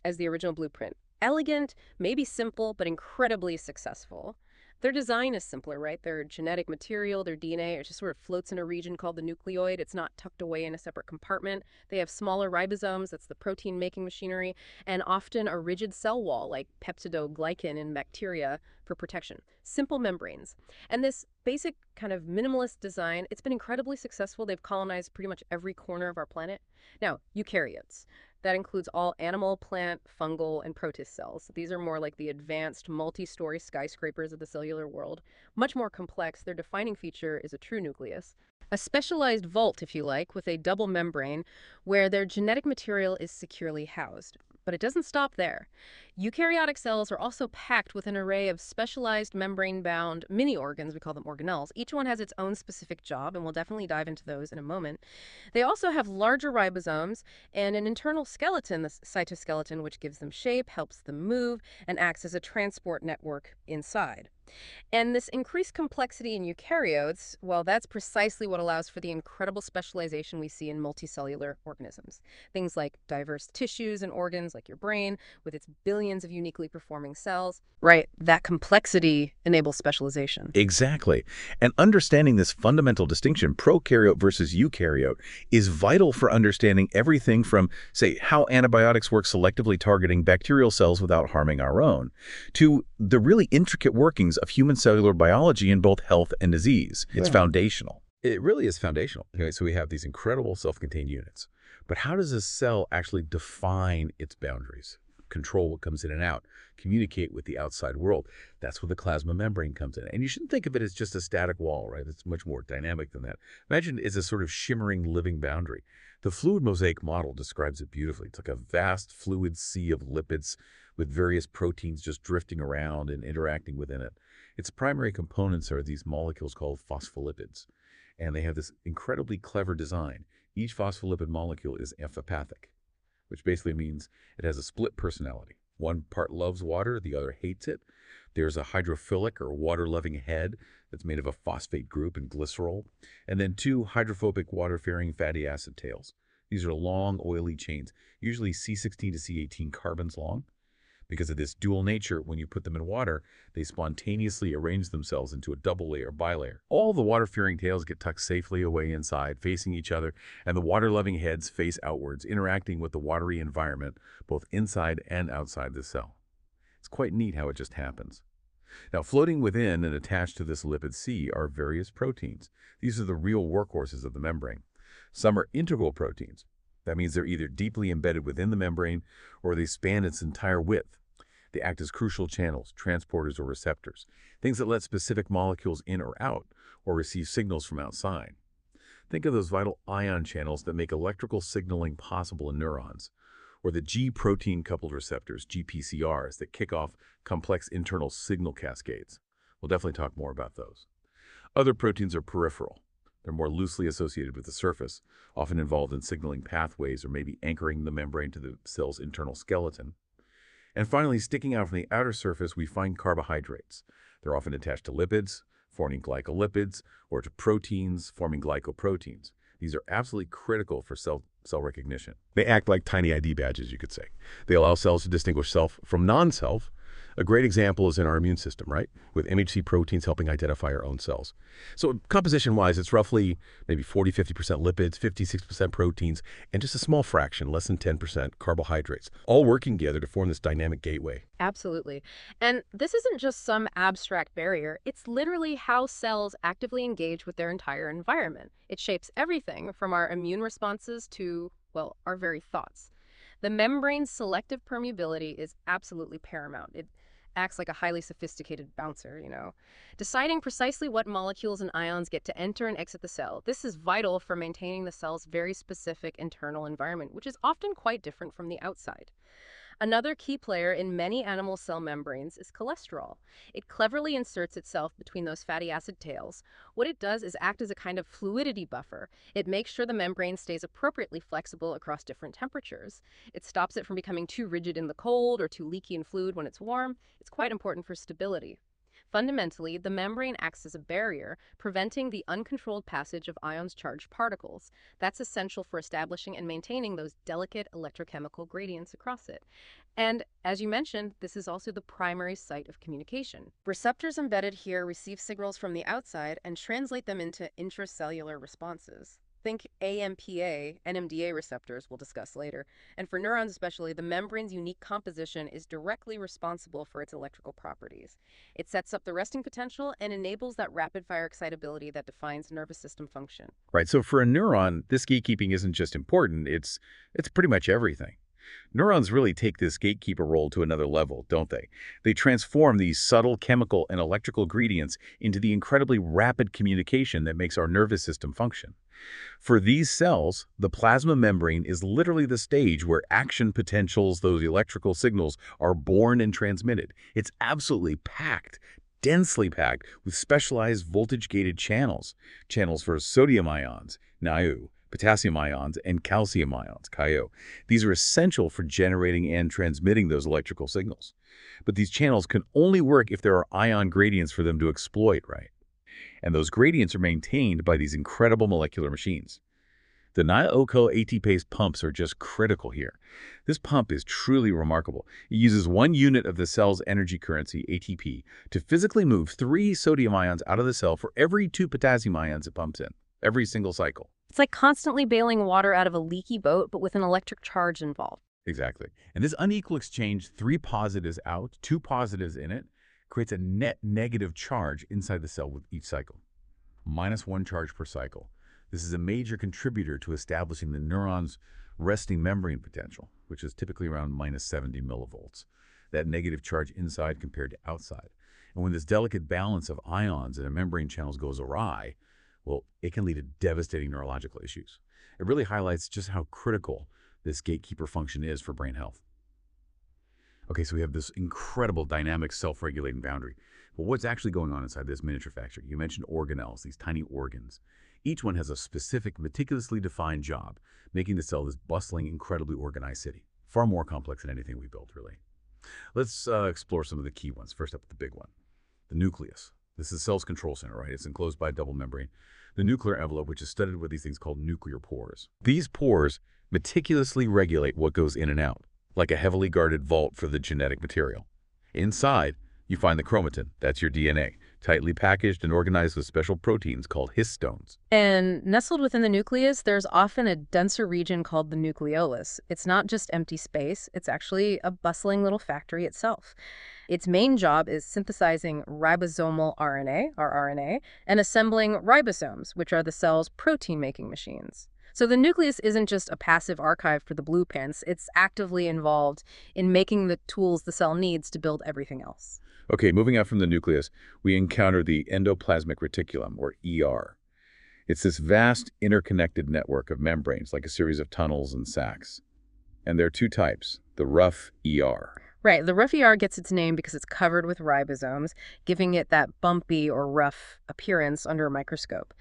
as the original blueprint. Elegant, maybe simple, but incredibly successful. Their design is simpler, right? Their genetic material, their DNA, it just sort of floats in a region called the nucleoid. It's not tucked away in a separate compartment. They have smaller ribosomes, that's the protein-making machinery, and often a rigid cell wall like peptidoglycan in bacteria for protection. Simple membranes. And this basic kind of minimalist design, it's been incredibly successful. They've colonized pretty much every corner of our planet. Now, eukaryotes. That includes all animal, plant, fungal, and protist cells. These are more like the advanced multi-story skyscrapers of the cellular world. Much more complex, their defining feature is a true nucleus. A specialized vault, if you like, with a double membrane where their genetic material is securely housed. But it doesn't stop there. Eukaryotic cells are also packed with an array of specialized membrane-bound mini-organs, we call them organelles. Each one has its own specific job, and we'll definitely dive into those in a moment. They also have larger ribosomes and an internal skeleton, the cytoskeleton, which gives them shape, helps them move, and acts as a transport network inside. And this increased complexity in eukaryotes, well, that's precisely what allows for the incredible specialization we see in multicellular organisms. Things like diverse tissues and organs, like your brain, with its billions of uniquely performing cells. Right, that complexity enables specialization. Exactly. And understanding this fundamental distinction, prokaryote versus eukaryote, is vital for understanding everything from, say, how antibiotics work selectively targeting bacterial cells without harming our own, to the really intricate workings of human cellular biology in both health and disease. It's foundational. It really is foundational. Okay, so we have these incredible self-contained units. But how does a cell actually define its boundaries, control what comes in and out, communicate with the outside world? That's where the plasma membrane comes in. And you shouldn't think of it as just a static wall, right? It's much more dynamic than that. Imagine it as a sort of shimmering living boundary. The fluid mosaic model describes it beautifully. It's like a vast fluid sea of lipids with various proteins just drifting around and interacting within it. Its primary components are these molecules called phospholipids. And they have this incredibly clever design. Each phospholipid molecule is amphipathic, which basically means it has a split personality. One part loves water, the other hates it. There's a hydrophilic or water-loving head that's made of a phosphate group and glycerol, and then two hydrophobic water-faring fatty acid tails. These are long, oily chains, usually C16 to C18 carbons long. Because of this dual nature, when you put them in water, they spontaneously arrange themselves into a double layer, bilayer. All the water-faring tails get tucked safely away inside, facing each other, and the water-loving heads face outwards, interacting with the watery environment, both inside and outside the cell. It's quite neat how it just happens. Now, floating within and attached to this lipid sea are various proteins. These are the real workhorses of the membrane. Some are integral proteins. That means they're either deeply embedded within the membrane or they span its entire width. They act as crucial channels, transporters, or receptors, things that let specific molecules in or out or receive signals from outside. Think of those vital ion channels that make electrical signaling possible in neurons, or the G protein-coupled receptors, GPCRs, that kick off complex internal signal cascades. We'll definitely talk more about those. Other proteins are peripheral. They're more loosely associated with the surface, often involved in signaling pathways or maybe anchoring the membrane to the cell's internal skeleton. And finally, sticking out from the outer surface, we find carbohydrates. They're often attached to lipids, forming glycolipids, or to proteins, forming glycoproteins. These are absolutely critical for cell recognition. They act like tiny ID badges, you could say. They allow cells to distinguish self from non-self. A great example is in our immune system, right? With MHC proteins helping identify our own cells. So composition-wise, it's roughly maybe 40-50% lipids, 50-60% proteins, and just a small fraction, less than 10% carbohydrates, all working together to form this dynamic gateway. Absolutely. And this isn't just some abstract barrier. It's literally how cells actively engage with their entire environment. It shapes everything from our immune responses to, well, our very thoughts. The membrane's selective permeability is absolutely paramount. It acts like a highly sophisticated bouncer, deciding precisely what molecules and ions get to enter and exit the cell. This is vital for maintaining the cell's very specific internal environment, which is often quite different from the outside. Another key player in many animal cell membranes is cholesterol. It cleverly inserts itself between those fatty acid tails. What it does is act as a kind of fluidity buffer. It makes sure the membrane stays appropriately flexible across different temperatures. It stops it from becoming too rigid in the cold or too leaky in fluid when it's warm. It's quite important for stability. Fundamentally, the membrane acts as a barrier, preventing the uncontrolled passage of ions-charged particles. That's essential for establishing and maintaining those delicate electrochemical gradients across it. And as you mentioned, this is also the primary site of communication. Receptors embedded here receive signals from the outside and translate them into intracellular responses. Think AMPA, NMDA receptors we'll discuss later. And for neurons especially, the membrane's unique composition is directly responsible for its electrical properties. It sets up the resting potential and enables that rapid-fire excitability that defines nervous system function. Right, so for a neuron, this gatekeeping isn't just important, it's pretty much everything. Neurons really take this gatekeeper role to another level, don't they? They transform these subtle chemical and electrical gradients into the incredibly rapid communication that makes our nervous system function. For these cells, the plasma membrane is literally the stage where action potentials, those electrical signals, are born and transmitted. It's absolutely packed, densely packed with specialized voltage-gated channels. Channels for sodium ions, NiO, potassium ions, and calcium ions, Ca. These are essential for generating and transmitting those electrical signals. But these channels can only work if there are ion gradients for them to exploit, right? And those gradients are maintained by these incredible molecular machines. The NiOCO ATPase pumps are just critical here. This pump is truly remarkable. It uses 1 unit of the cell's energy currency, ATP, to physically move 3 sodium ions out of the cell for every 2 potassium ions it pumps in, every single cycle. It's like constantly bailing water out of a leaky boat, but with an electric charge involved. Exactly. And this unequal exchange, 3 positives out, 2 positives in it, creates a net negative charge inside the cell with each cycle. -1 charge per cycle. This is a major contributor to establishing the neuron's resting membrane potential, which is typically around -70 millivolts. That negative charge inside compared to outside. And when this delicate balance of ions in a membrane channels goes awry, well, it can lead to devastating neurological issues. It really highlights just how critical this gatekeeper function is for brain health. Okay, so we have this incredible dynamic self-regulating boundary. But what's actually going on inside this miniature factory? You mentioned organelles, these tiny organs. Each one has a specific, meticulously defined job, making the cell this bustling, incredibly organized city. Far more complex than anything we built, really. Let's explore some of the key ones. First up, the big one, the nucleus. This is the cell's control center, right? It's enclosed by a double membrane. The nuclear envelope, which is studded with these things called nuclear pores. These pores meticulously regulate what goes in and out, like a heavily guarded vault for the genetic material. Inside, you find the chromatin, that's your DNA, tightly packaged and organized with special proteins called histones. And nestled within the nucleus, there's often a denser region called the nucleolus. It's not just empty space, it's actually a bustling little factory itself. Its main job is synthesizing ribosomal RNA, or RNA, and assembling ribosomes, which are the cell's protein-making machines. So the nucleus isn't just a passive archive for the blueprints, it's actively involved in making the tools the cell needs to build everything else. Okay, moving out from the nucleus, we encounter the endoplasmic reticulum, or ER. It's this vast interconnected network of membranes, like a series of tunnels and sacs. And there are 2 types, the rough ER. Right, the rough ER gets its name because it's covered with ribosomes, giving it that bumpy or rough appearance under a microscope.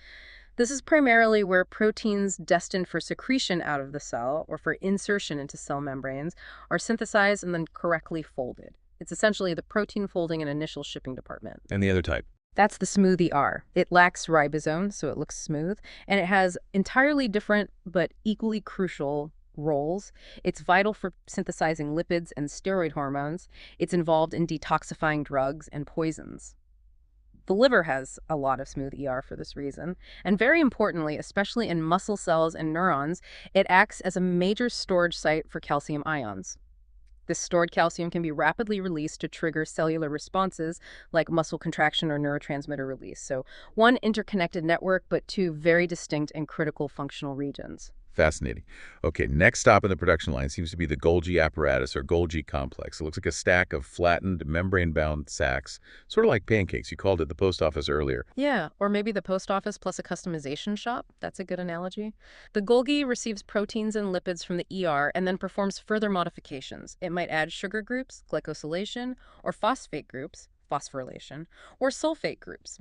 This is primarily where proteins destined for secretion out of the cell or for insertion into cell membranes are synthesized and then correctly folded. It's essentially the protein folding and initial shipping department. And the other type? That's the smooth ER. It lacks ribosomes, so it looks smooth, and it has entirely different but equally crucial roles. It's vital for synthesizing lipids and steroid hormones. It's involved in detoxifying drugs and poisons. The liver has a lot of smooth ER for this reason. And very importantly, especially in muscle cells and neurons, it acts as a major storage site for calcium ions. This stored calcium can be rapidly released to trigger cellular responses like muscle contraction or neurotransmitter release. So 1 interconnected network, but 2 very distinct and critical functional regions. Fascinating. Okay, next stop in the production line seems to be the Golgi apparatus or Golgi complex. It looks like a stack of flattened, membrane-bound sacs, sort of like pancakes. You called it the post office earlier. Yeah, or maybe the post office plus a customization shop. That's a good analogy. The Golgi receives proteins and lipids from the ER and then performs further modifications. It might add sugar groups, glycosylation, or phosphate groups, phosphorylation, or sulfate groups.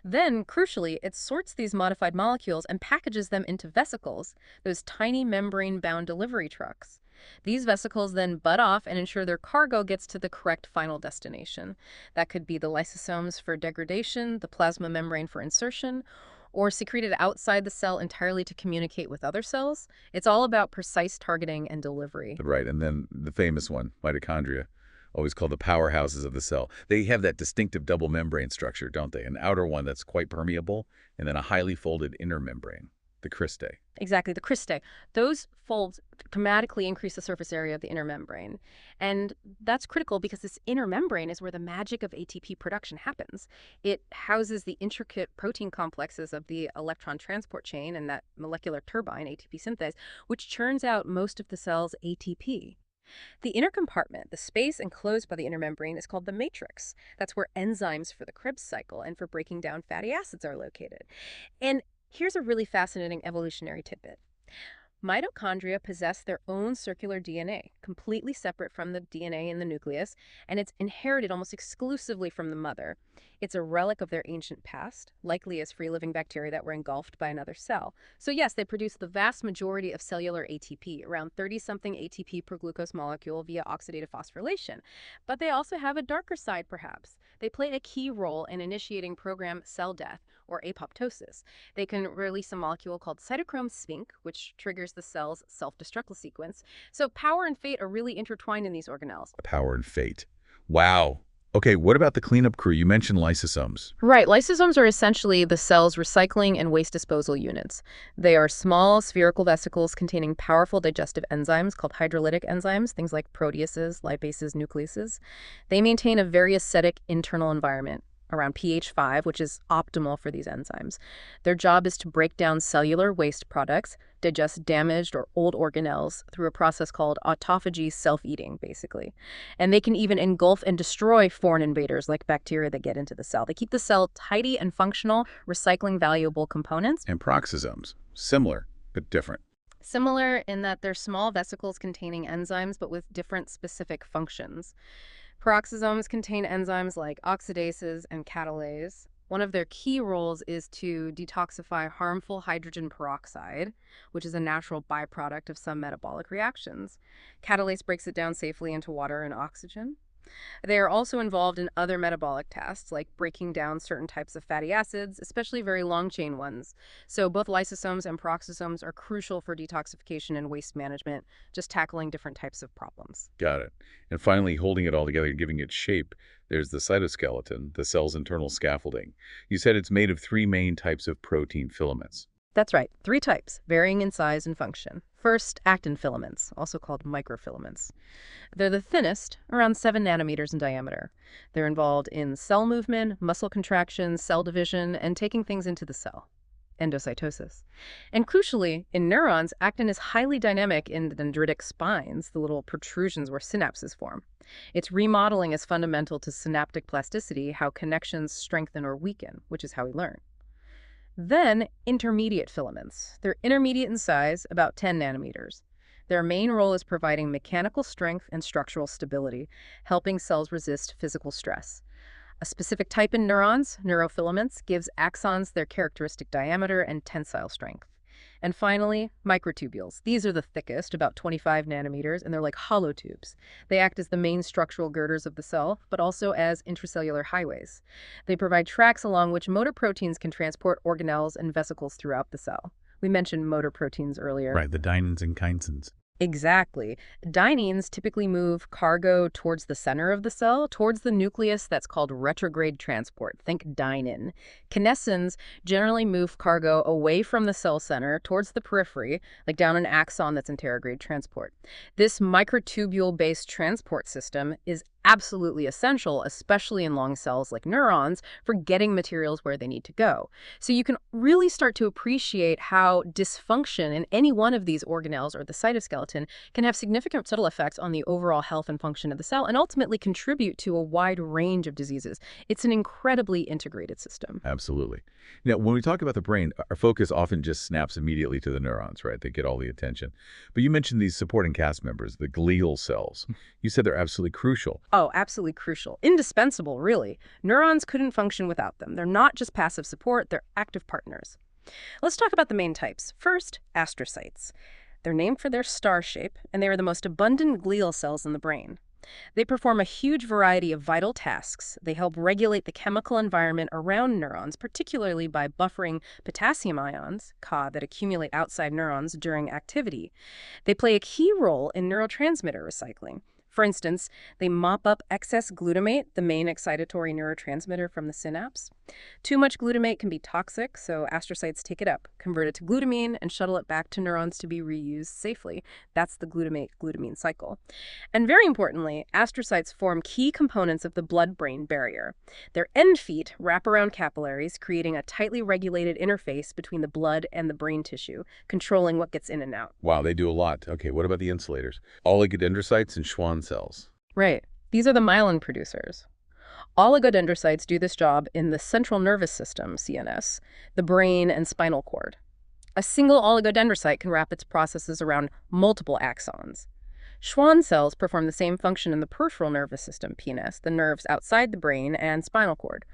Then, crucially, it sorts these modified molecules and packages them into vesicles, those tiny membrane-bound delivery trucks. These vesicles then bud off and ensure their cargo gets to the correct final destination. That could be the lysosomes for degradation, the plasma membrane for insertion, or secreted outside the cell entirely to communicate with other cells. It's all about precise targeting and delivery. Right, and then the famous one, mitochondria, always called the powerhouses of the cell. They have that distinctive double membrane structure, don't they? An outer one that's quite permeable, and then a highly folded inner membrane, the cristae. Exactly, the cristae. Those folds dramatically increase the surface area of the inner membrane. And that's critical because this inner membrane is where the magic of ATP production happens. It houses the intricate protein complexes of the electron transport chain and that molecular turbine, ATP synthase, which churns out most of the cell's ATP. The inner compartment, the space enclosed by the inner membrane, is called the matrix. That's where enzymes for the Krebs cycle and for breaking down fatty acids are located. And here's a really fascinating evolutionary tidbit. Mitochondria possess their own circular DNA, completely separate from the DNA in the nucleus, and it's inherited almost exclusively from the mother. It's a relic of their ancient past, likely as free-living bacteria that were engulfed by another cell. So yes, they produce the vast majority of cellular ATP, around 30-something ATP per glucose molecule via oxidative phosphorylation. But they also have a darker side, perhaps. They play a key role in initiating programmed cell death, or apoptosis. They can release a molecule called cytochrome spink, which triggers the cell's self-destruct sequence. So power and fate are really intertwined in these organelles. Power and fate. Wow. Okay, what about the cleanup crew? You mentioned lysosomes. Right, lysosomes are essentially the cell's recycling and waste disposal units. They are small, spherical vesicles containing powerful digestive enzymes called hydrolytic enzymes, things like proteases, lipases, nucleases. They maintain a very acidic internal environment, around pH 5, which is optimal for these enzymes. Their job is to break down cellular waste products, digest damaged or old organelles through a process called autophagy, self-eating, basically. And they can even engulf and destroy foreign invaders like bacteria that get into the cell. They keep the cell tidy and functional, recycling valuable components. And peroxisomes. Similar, but different. Similar in that they're small vesicles containing enzymes, but with different specific functions. Peroxisomes contain enzymes like oxidases and catalase. One of their key roles is to detoxify harmful hydrogen peroxide, which is a natural byproduct of some metabolic reactions. Catalase breaks it down safely into water and oxygen. They are also involved in other metabolic tasks, like breaking down certain types of fatty acids, especially very long-chain ones. So both lysosomes and peroxisomes are crucial for detoxification and waste management, just tackling different types of problems. Got it. And finally, holding it all together, giving it shape, there's the cytoskeleton, the cell's internal scaffolding. You said it's made of 3 main types of protein filaments. That's right, 3 types, varying in size and function. First, actin filaments, also called microfilaments. They're the thinnest, around 7 nanometers in diameter. They're involved in cell movement, muscle contraction, cell division, and taking things into the cell, endocytosis. And crucially, in neurons, actin is highly dynamic in the dendritic spines, the little protrusions where synapses form. Its remodeling is fundamental to synaptic plasticity, how connections strengthen or weaken, which is how we learn. Then, intermediate filaments. They're intermediate in size, about 10 nanometers. Their main role is providing mechanical strength and structural stability, helping cells resist physical stress. A specific type in neurons, neurofilaments, gives axons their characteristic diameter and tensile strength. And finally, microtubules. These are the thickest, about 25 nanometers, and they're like hollow tubes. They act as the main structural girders of the cell, but also as intracellular highways. They provide tracks along which motor proteins can transport organelles and vesicles throughout the cell. We mentioned motor proteins earlier. Right, the dyneins and chinsins. Exactly. Dyneins typically move cargo towards the center of the cell, towards the nucleus. That's called retrograde transport. Think dynein. Kinesins generally move cargo away from the cell center towards the periphery, like down an axon that's intergrade transport. This microtubule-based transport system is absolutely essential, especially in long cells like neurons, for getting materials where they need to go. So you can really start to appreciate how dysfunction in any one of these organelles or the cytoskeleton can have significant subtle effects on the overall health and function of the cell and ultimately contribute to a wide range of diseases. It's an incredibly integrated system. Absolutely. Now, when we talk about the brain, our focus often just snaps immediately to the neurons, right? They get all the attention. But you mentioned these supporting cast members, the glial cells. You said they're absolutely crucial. Oh, absolutely crucial. Indispensable, really. Neurons couldn't function without them. They're not just passive support, they're active partners. Let's talk about the main types. First, astrocytes. They're named for their star shape, and they are the most abundant glial cells in the brain. They perform a huge variety of vital tasks. They help regulate the chemical environment around neurons, particularly by buffering potassium ions, Ca, that accumulate outside neurons during activity. They play a key role in neurotransmitter recycling. For instance, they mop up excess glutamate, the main excitatory neurotransmitter from the synapse. Too much glutamate can be toxic, so astrocytes take it up, convert it to glutamine, and shuttle it back to neurons to be reused safely. That's the glutamate-glutamine cycle. And very importantly, astrocytes form key components of the blood-brain barrier. Their end feet wrap around capillaries, creating a tightly regulated interface between the blood and the brain tissue, controlling what gets in and out. Wow, they do a lot. Okay, what about the insulators? Oligodendrocytes and Schwann cells. Right. These are the myelin producers. Oligodendrocytes do this job in the central nervous system, CNS, the brain and spinal cord. A single oligodendrocyte can wrap its processes around multiple axons. Schwann cells perform the same function in the peripheral nervous system, PNS, the nerves outside the brain and spinal cord.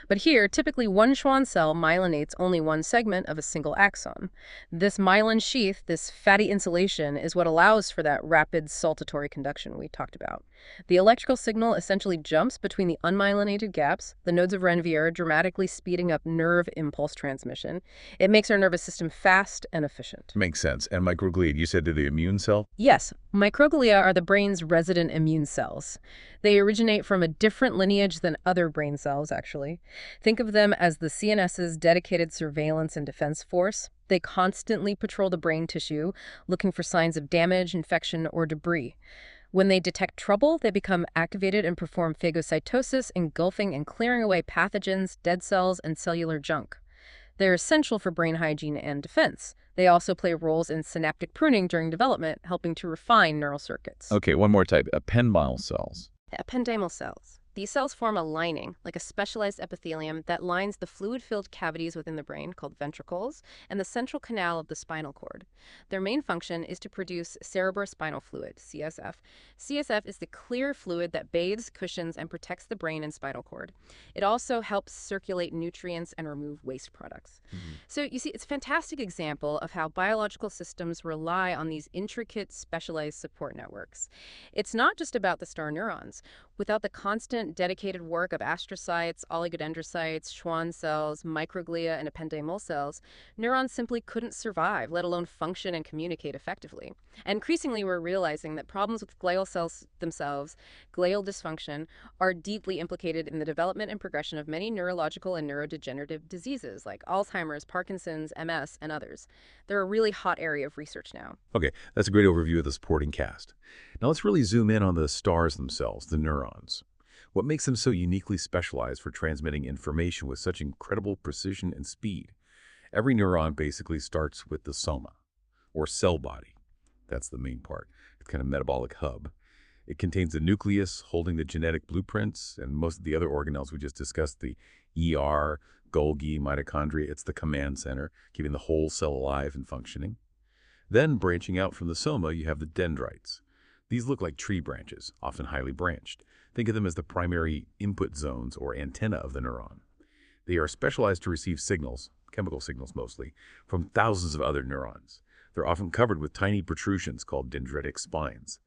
But here, typically one Schwann cell myelinates only one segment of a single axon. This myelin sheath, this fatty insulation, is what allows for that rapid saltatory conduction we talked about. The electrical signal essentially jumps between the unmyelinated gaps, the nodes of Ranvier, dramatically speeding up nerve impulse transmission. It makes our nervous system fast and efficient. Makes sense. And microglia, you said to the immune cell? Yes, microglia are the brain's resident immune cells. They originate from a different lineage than other brain cells, actually. Think of them as the CNS's dedicated surveillance and defense force. They constantly patrol the brain tissue, looking for signs of damage, infection, or debris. When they detect trouble, they become activated and perform phagocytosis, engulfing and clearing away pathogens, dead cells, and cellular junk. They're essential for brain hygiene and defense. They also play roles in synaptic pruning during development, helping to refine neural circuits. Okay, one more type, ependymal cells. Ependymal cells. These cells form a lining, like a specialized epithelium, that lines the fluid-filled cavities within the brain, called ventricles, and the central canal of the spinal cord. Their main function is to produce cerebrospinal fluid, CSF. CSF is the clear fluid that bathes, cushions, and protects the brain and spinal cord. It also helps circulate nutrients and remove waste products. So you see, it's a fantastic example of how biological systems rely on these intricate, specialized support networks. It's not just about the star neurons. Without the constant, dedicated work of astrocytes, oligodendrocytes, Schwann cells, microglia, and ependymal cells, neurons simply couldn't survive, let alone function and communicate effectively. And increasingly, we're realizing that problems with glial cells themselves, glial dysfunction, are deeply implicated in the development and progression of many neurological and neurodegenerative diseases like Alzheimer's, Parkinson's, MS, and others. They're a really hot area of research now. Okay, that's a great overview of the supporting cast. Now let's really zoom in on the stars themselves, the neurons. What makes them so uniquely specialized for transmitting information with such incredible precision and speed? Every neuron basically starts with the soma, or cell body. That's the main part. It's kind of metabolic hub. It contains the nucleus holding the genetic blueprints, and most of the other organelles we just discussed, the ER, Golgi, mitochondria. It's the command center, keeping the whole cell alive and functioning. Then, branching out from the soma, you have the dendrites. These look like tree branches, often highly branched. Think of them as the primary input zones or antenna of the neuron. They are specialized to receive signals, chemical signals mostly, from thousands of other neurons. They're often covered with tiny protrusions called dendritic spines.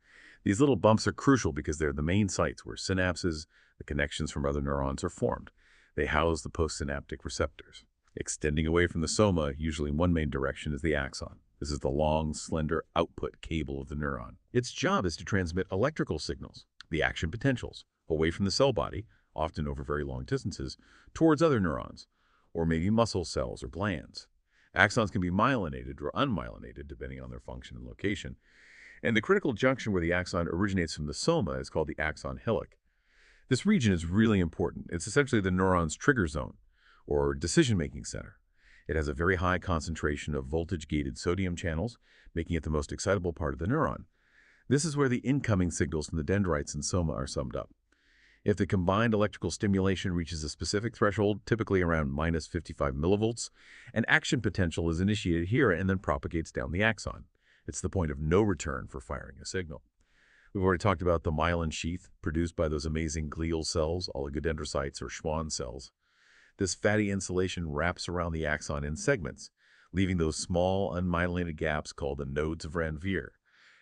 These little bumps are crucial because they're the main sites where synapses, the connections from other neurons, are formed. They house the postsynaptic receptors. Extending away from the soma, usually in one main direction, is the axon. This is the long, slender output cable of the neuron. Its job is to transmit electrical signals, the action potentials, away from the cell body, often over very long distances, towards other neurons, or maybe muscle cells or glands. Axons can be myelinated or unmyelinated, depending on their function and location. And the critical junction where the axon originates from the soma is called the axon hillock. This region is really important. It's essentially the neuron's trigger zone, or decision-making center. It has a very high concentration of voltage-gated sodium channels, making it the most excitable part of the neuron. This is where the incoming signals from the dendrites and soma are summed up. If the combined electrical stimulation reaches a specific threshold, typically around minus 55 millivolts, an action potential is initiated here and then propagates down the axon. It's the point of no return for firing a signal. We've already talked about the myelin sheath produced by those amazing glial cells, oligodendrocytes or Schwann cells. This fatty insulation wraps around the axon in segments, leaving those small, unmyelinated gaps called the nodes of Ranvier.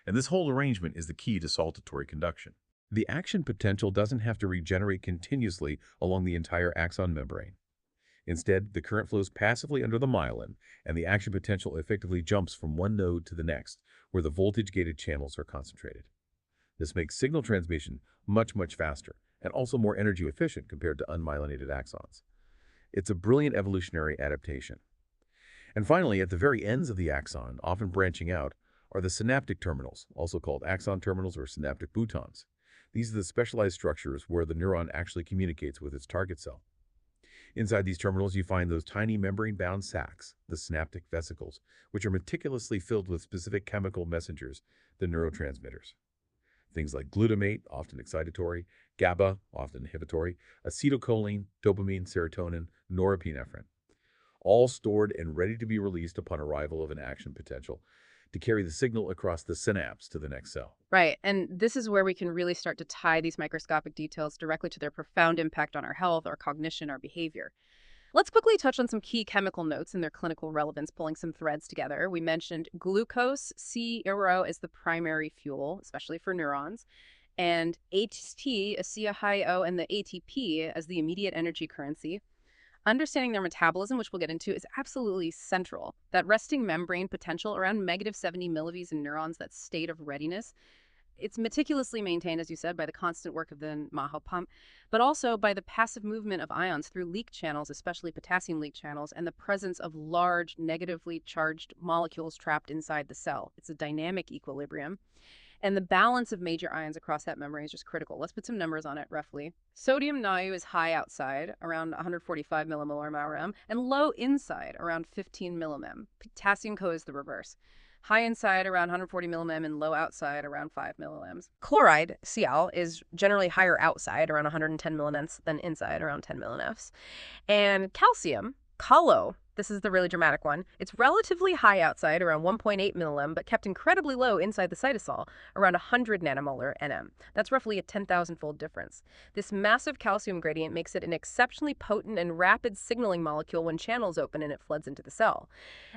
And this whole arrangement is the key to saltatory conduction. The action potential doesn't have to regenerate continuously along the entire axon membrane. Instead, the current flows passively under the myelin, and the action potential effectively jumps from one node to the next, where the voltage-gated channels are concentrated. This makes signal transmission much, much faster, and also more energy efficient compared to unmyelinated axons. It's a brilliant evolutionary adaptation. And finally, at the very ends of the axon, often branching out, are the synaptic terminals, also called axon terminals or synaptic boutons. These are the specialized structures where the neuron actually communicates with its target cell. Inside these terminals, you find those tiny membrane-bound sacs, the synaptic vesicles, which are meticulously filled with specific chemical messengers, the neurotransmitters. Things like glutamate, often excitatory, GABA, often inhibitory, acetylcholine, dopamine, serotonin, norepinephrine, all stored and ready to be released upon arrival of an action potential to carry the signal across the synapse to the next cell. Right. And this is where we can really start to tie these microscopic details directly to their profound impact on our health, our cognition, our behavior. Let's quickly touch on some key chemical notes and their clinical relevance, pulling some threads together. We mentioned glucose, C-Euro, is the primary fuel, especially for neurons, and AT, acetylcholine, and the ATP as the immediate energy currency. Understanding their metabolism, which we'll get into, is absolutely central. That resting membrane potential around negative 70 milliVs in neurons, that state of readiness, it's meticulously maintained, as you said, by the constant work of the Maho pump, but also by the passive movement of ions through leak channels, especially potassium leak channels, and the presence of large negatively charged molecules trapped inside the cell. It's a dynamic equilibrium. And the balance of major ions across that membrane is just critical. Let's put some numbers on it roughly. Sodium NaU is high outside, around 145 millimolar per and low inside, around 15 millimem. Potassium Co is the reverse. High inside, around 140 millimem, and low outside, around 5 millilems. Chloride, Cl, is generally higher outside, around 110 millinefs, than inside, around 10 millinefs. And calcium, Calo, this is the really dramatic one. It's relatively high outside, around 1.8 millilem, but kept incredibly low inside the cytosol, around 100 nanomolar Nm. That's roughly a 10,000-fold difference. This massive calcium gradient makes it an exceptionally potent and rapid signaling molecule when channels open and it floods into the cell.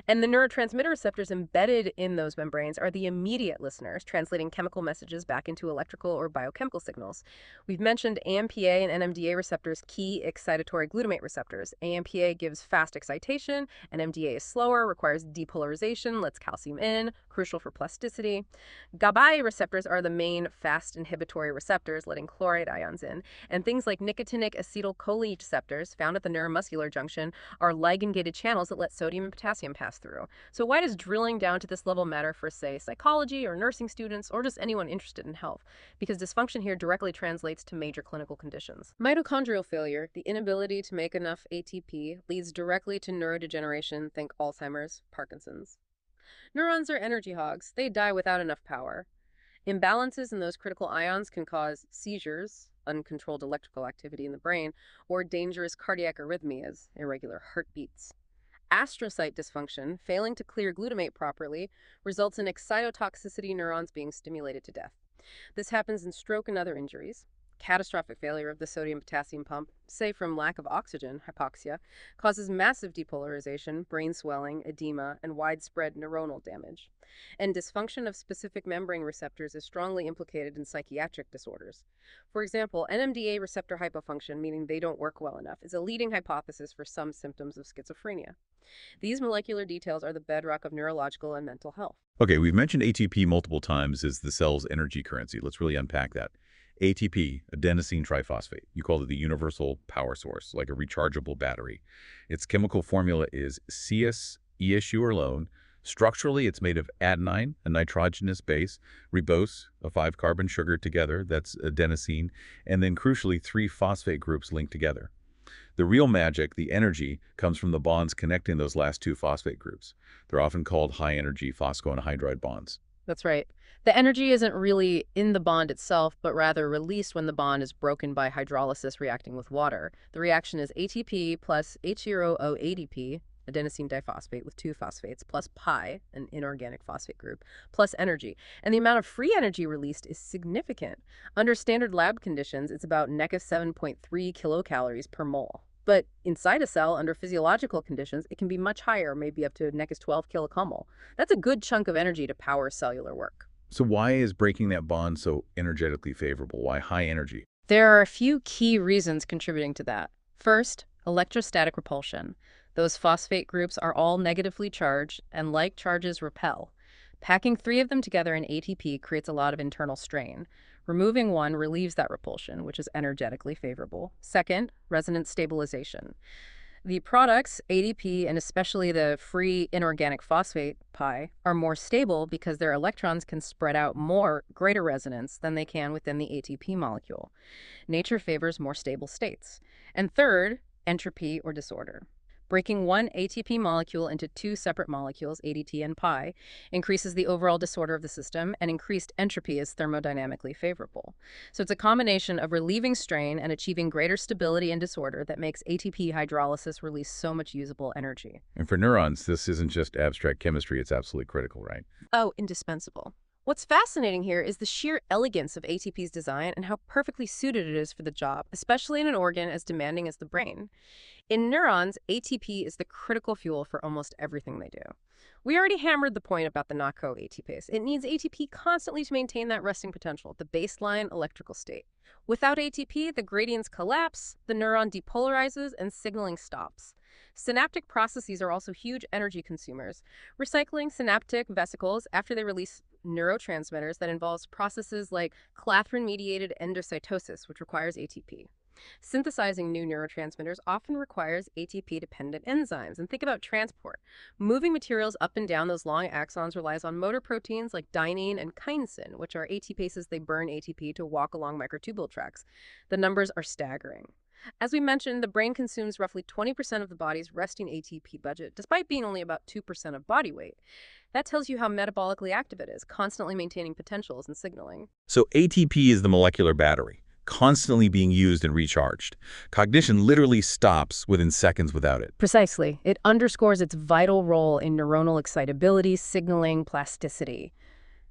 And the neurotransmitter receptors embedded in those membranes are the immediate listeners, translating chemical messages back into electrical or biochemical signals. We've mentioned AMPA and NMDA receptors, key excitatory glutamate receptors. AMPA gives fast excitation, NMDA is slower, requires depolarization, lets calcium in, crucial for plasticity. GABA receptors are the main fast inhibitory receptors, letting chloride ions in. And things like nicotinic acetylcholine receptors, found at the neuromuscular junction, are ligand-gated channels that let sodium and potassium pass through. So why does drilling down to this level matter for, say, psychology or nursing students, or just anyone interested in health? Because dysfunction here directly translates to major clinical conditions. Mitochondrial failure, the inability to make enough ATP, leads directly to neurodegeneration, think Alzheimer's, Parkinson's. Neurons are energy hogs. They die without enough power. Imbalances in those critical ions can cause seizures, uncontrolled electrical activity in the brain, or dangerous cardiac arrhythmias, irregular heartbeats. Astrocyte dysfunction, failing to clear glutamate properly, results in excitotoxicity neurons being stimulated to death. This happens in stroke and other injuries. Catastrophic failure of the sodium-potassium pump, say from lack of oxygen, hypoxia, causes massive depolarization, brain swelling, edema, and widespread neuronal damage. And dysfunction of specific membrane receptors is strongly implicated in psychiatric disorders. For example, NMDA receptor hypofunction, meaning they don't work well enough, is a leading hypothesis for some symptoms of schizophrenia. These molecular details are the bedrock of neurological and mental health. Okay, we've mentioned ATP multiple times as the cell's energy currency. Let's really unpack that. ATP, adenosine triphosphate. You call it the universal power source, like a rechargeable battery. Its chemical formula is CS-ESU alone. Structurally, it's made of adenine, a nitrogenous base, ribose, a 5-carbon sugar together, that's adenosine, and then crucially 3 phosphate groups linked together. The real magic, the energy, comes from the bonds connecting those last 2 phosphate groups. They're often called high-energy phosphoanhydride bonds. That's right. The energy isn't really in the bond itself, but rather released when the bond is broken by hydrolysis reacting with water. The reaction is ATP plus H0O-ADP, adenosine diphosphate with 2 phosphates, plus pi, an inorganic phosphate group, plus energy. And the amount of free energy released is significant. Under standard lab conditions, it's about negative 7.3 kilocalories per mole. But inside a cell, under physiological conditions, it can be much higher, maybe up to negative 12 kilocalmol. That's a good chunk of energy to power cellular work. So why is breaking that bond so energetically favorable? Why high energy? There are a few key reasons contributing to that. First, electrostatic repulsion. Those phosphate groups are all negatively charged, and like charges repel. Packing three of them together in ATP creates a lot of internal strain. Removing one relieves that repulsion, which is energetically favorable. Second, resonance stabilization. The products, ADP and especially the free inorganic phosphate pi, are more stable because their electrons can spread out more, greater resonance than they can within the ATP molecule. Nature favors more stable states. And third, entropy or disorder. Breaking one ATP molecule into two separate molecules, ADT and pi, increases the overall disorder of the system, and increased entropy is thermodynamically favorable. So it's a combination of relieving strain and achieving greater stability and disorder that makes ATP hydrolysis release so much usable energy. And for neurons, this isn't just abstract chemistry, it's absolutely critical, right? Oh, indispensable. What's fascinating here is the sheer elegance of ATP's design and how perfectly suited it is for the job, especially in an organ as demanding as the brain. In neurons, ATP is the critical fuel for almost everything they do. We already hammered the point about the NACO ATPase. It needs ATP constantly to maintain that resting potential, the baseline electrical state. Without ATP, the gradients collapse, the neuron depolarizes, and signaling stops. Synaptic processes are also huge energy consumers. Recycling synaptic vesicles after they release neurotransmitters that involves processes like clathrin-mediated endocytosis, which requires ATP. Synthesizing new neurotransmitters often requires ATP-dependent enzymes. And think about transport. Moving materials up and down those long axons relies on motor proteins like dynein and kinesin, which are ATPases. They burn ATP to walk along microtubule tracks. The numbers are staggering. As we mentioned, the brain consumes roughly 20% of the body's resting ATP budget, despite being only about 2% of body weight. That tells you how metabolically active it is, constantly maintaining potentials and signaling. So ATP is the molecular battery, constantly being used and recharged. Cognition literally stops within seconds without it. Precisely. It underscores its vital role in neuronal excitability, signaling, plasticity,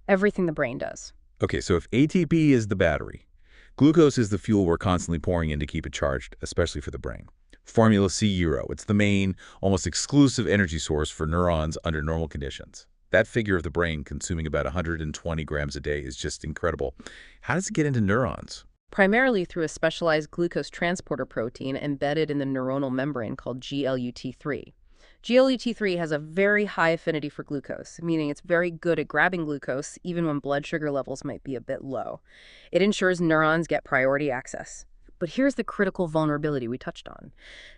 everything the brain does. Okay, so if ATP is the battery, glucose is the fuel we're constantly pouring in to keep it charged, especially for the brain. Formula C0, it's the main, almost exclusive energy source for neurons under normal conditions. That figure of the brain consuming about 120 grams a day is just incredible. How does it get into neurons? Primarily through a specialized glucose transporter protein embedded in the neuronal membrane called GLUT3. GLUT3 has a very high affinity for glucose, meaning it's very good at grabbing glucose even when blood sugar levels might be a bit low. It ensures neurons get priority access. But here's the critical vulnerability we touched on.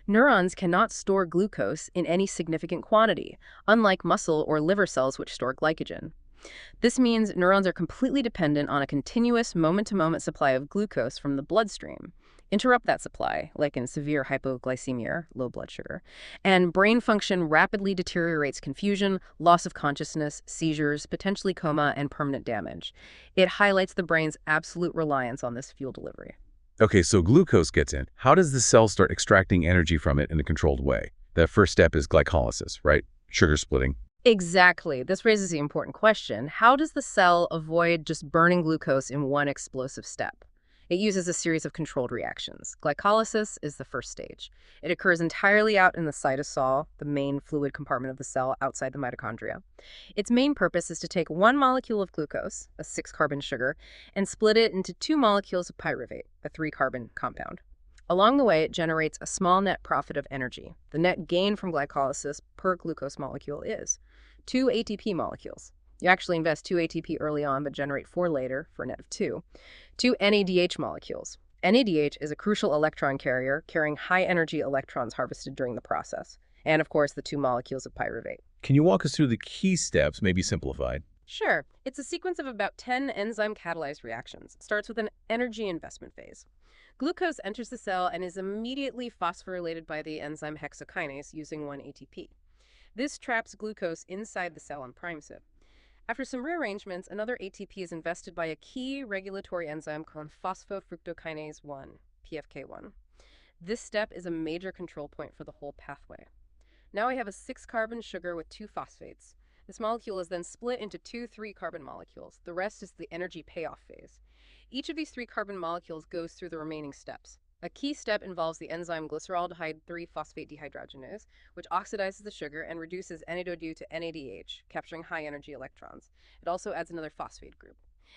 Neurons cannot store glucose in any significant quantity, unlike muscle or liver cells which store glycogen. This means neurons are completely dependent on a continuous moment-to-moment supply of glucose from the bloodstream. Interrupt that supply, like in severe hypoglycemia, low blood sugar, and brain function rapidly deteriorates, confusion, loss of consciousness, seizures, potentially coma, and permanent damage. It highlights the brain's absolute reliance on this fuel delivery. Okay, so glucose gets in. How does the cell start extracting energy from it in a controlled way? The first step is glycolysis, right? Sugar splitting. Exactly. This raises the important question. How does the cell avoid just burning glucose in one explosive step? It uses a series of controlled reactions. Glycolysis is the first stage. It occurs entirely out in the cytosol, the main fluid compartment of the cell outside the mitochondria. Its main purpose is to take one molecule of glucose, a 6-carbon sugar, and split it into 2 molecules of pyruvate, a 3-carbon compound. Along the way, it generates a small net profit of energy. The net gain from glycolysis per glucose molecule is 2 ATP molecules. You actually invest 2 ATP early on, but generate 4 later for a net of 2. 2 NADH molecules. NADH is a crucial electron carrier, carrying high-energy electrons harvested during the process. And, of course, the 2 molecules of pyruvate. Can you walk us through the key steps, maybe simplified? Sure. It's a sequence of about 10 enzyme-catalyzed reactions. It starts with an energy investment phase. Glucose enters the cell and is immediately phosphorylated by the enzyme hexokinase using 1 ATP. This traps glucose inside the cell and primes it. After some rearrangements, another ATP is invested by a key regulatory enzyme called phosphofructokinase 1, PFK1. This step is a major control point for the whole pathway. Now we have a 6-carbon sugar with 2 phosphates. This molecule is then split into 2 3-carbon molecules. The rest is the energy payoff phase. Each of these 3-carbon molecules goes through the remaining steps. A key step involves the enzyme glyceraldehyde 3-phosphate dehydrogenase, which oxidizes the sugar and reduces NADO to NADH, capturing high-energy electrons. It also adds another phosphate group.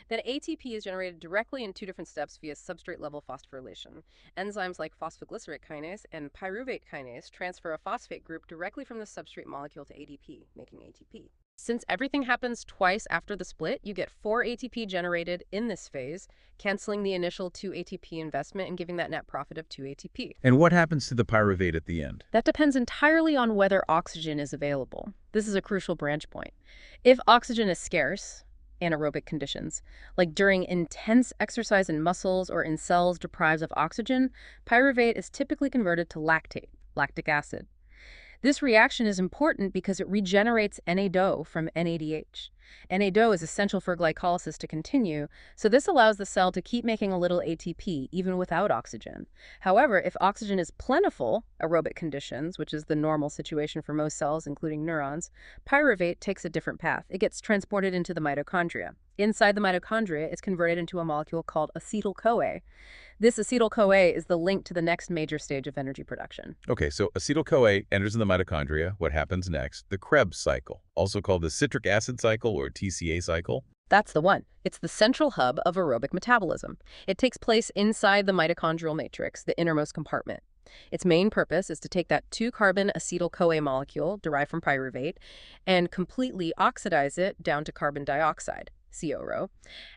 Then ATP is generated directly in two different steps via substrate-level phosphorylation. Enzymes like phosphoglycerate kinase and pyruvate kinase transfer a phosphate group directly from the substrate molecule to ADP, making ATP. Since everything happens twice after the split, you get 4 ATP generated in this phase, canceling the initial 2 ATP investment and giving that net profit of 2 ATP. And what happens to the pyruvate at the end? That depends entirely on whether oxygen is available. This is a crucial branch point. If oxygen is scarce, anaerobic conditions, like during intense exercise in muscles or in cells deprived of oxygen, pyruvate is typically converted to lactate, lactic acid. This reaction is important because it regenerates NADO from NADH. NADO is essential for glycolysis to continue, so this allows the cell to keep making a little ATP even without oxygen. However, if oxygen is plentiful, aerobic conditions, which is the normal situation for most cells, including neurons, pyruvate takes a different path. It gets transported into the mitochondria. Inside the mitochondria, it's converted into a molecule called acetyl-CoA. This acetyl-CoA is the link to the next major stage of energy production. Okay, so acetyl-CoA enters in the mitochondria. What happens next? The Krebs cycle, also called the citric acid cycle or TCA cycle. That's the one. It's the central hub of aerobic metabolism. It takes place inside the mitochondrial matrix, the innermost compartment. Its main purpose is to take that 2-carbon acetyl-CoA molecule derived from pyruvate and completely oxidize it down to carbon dioxide, CORO.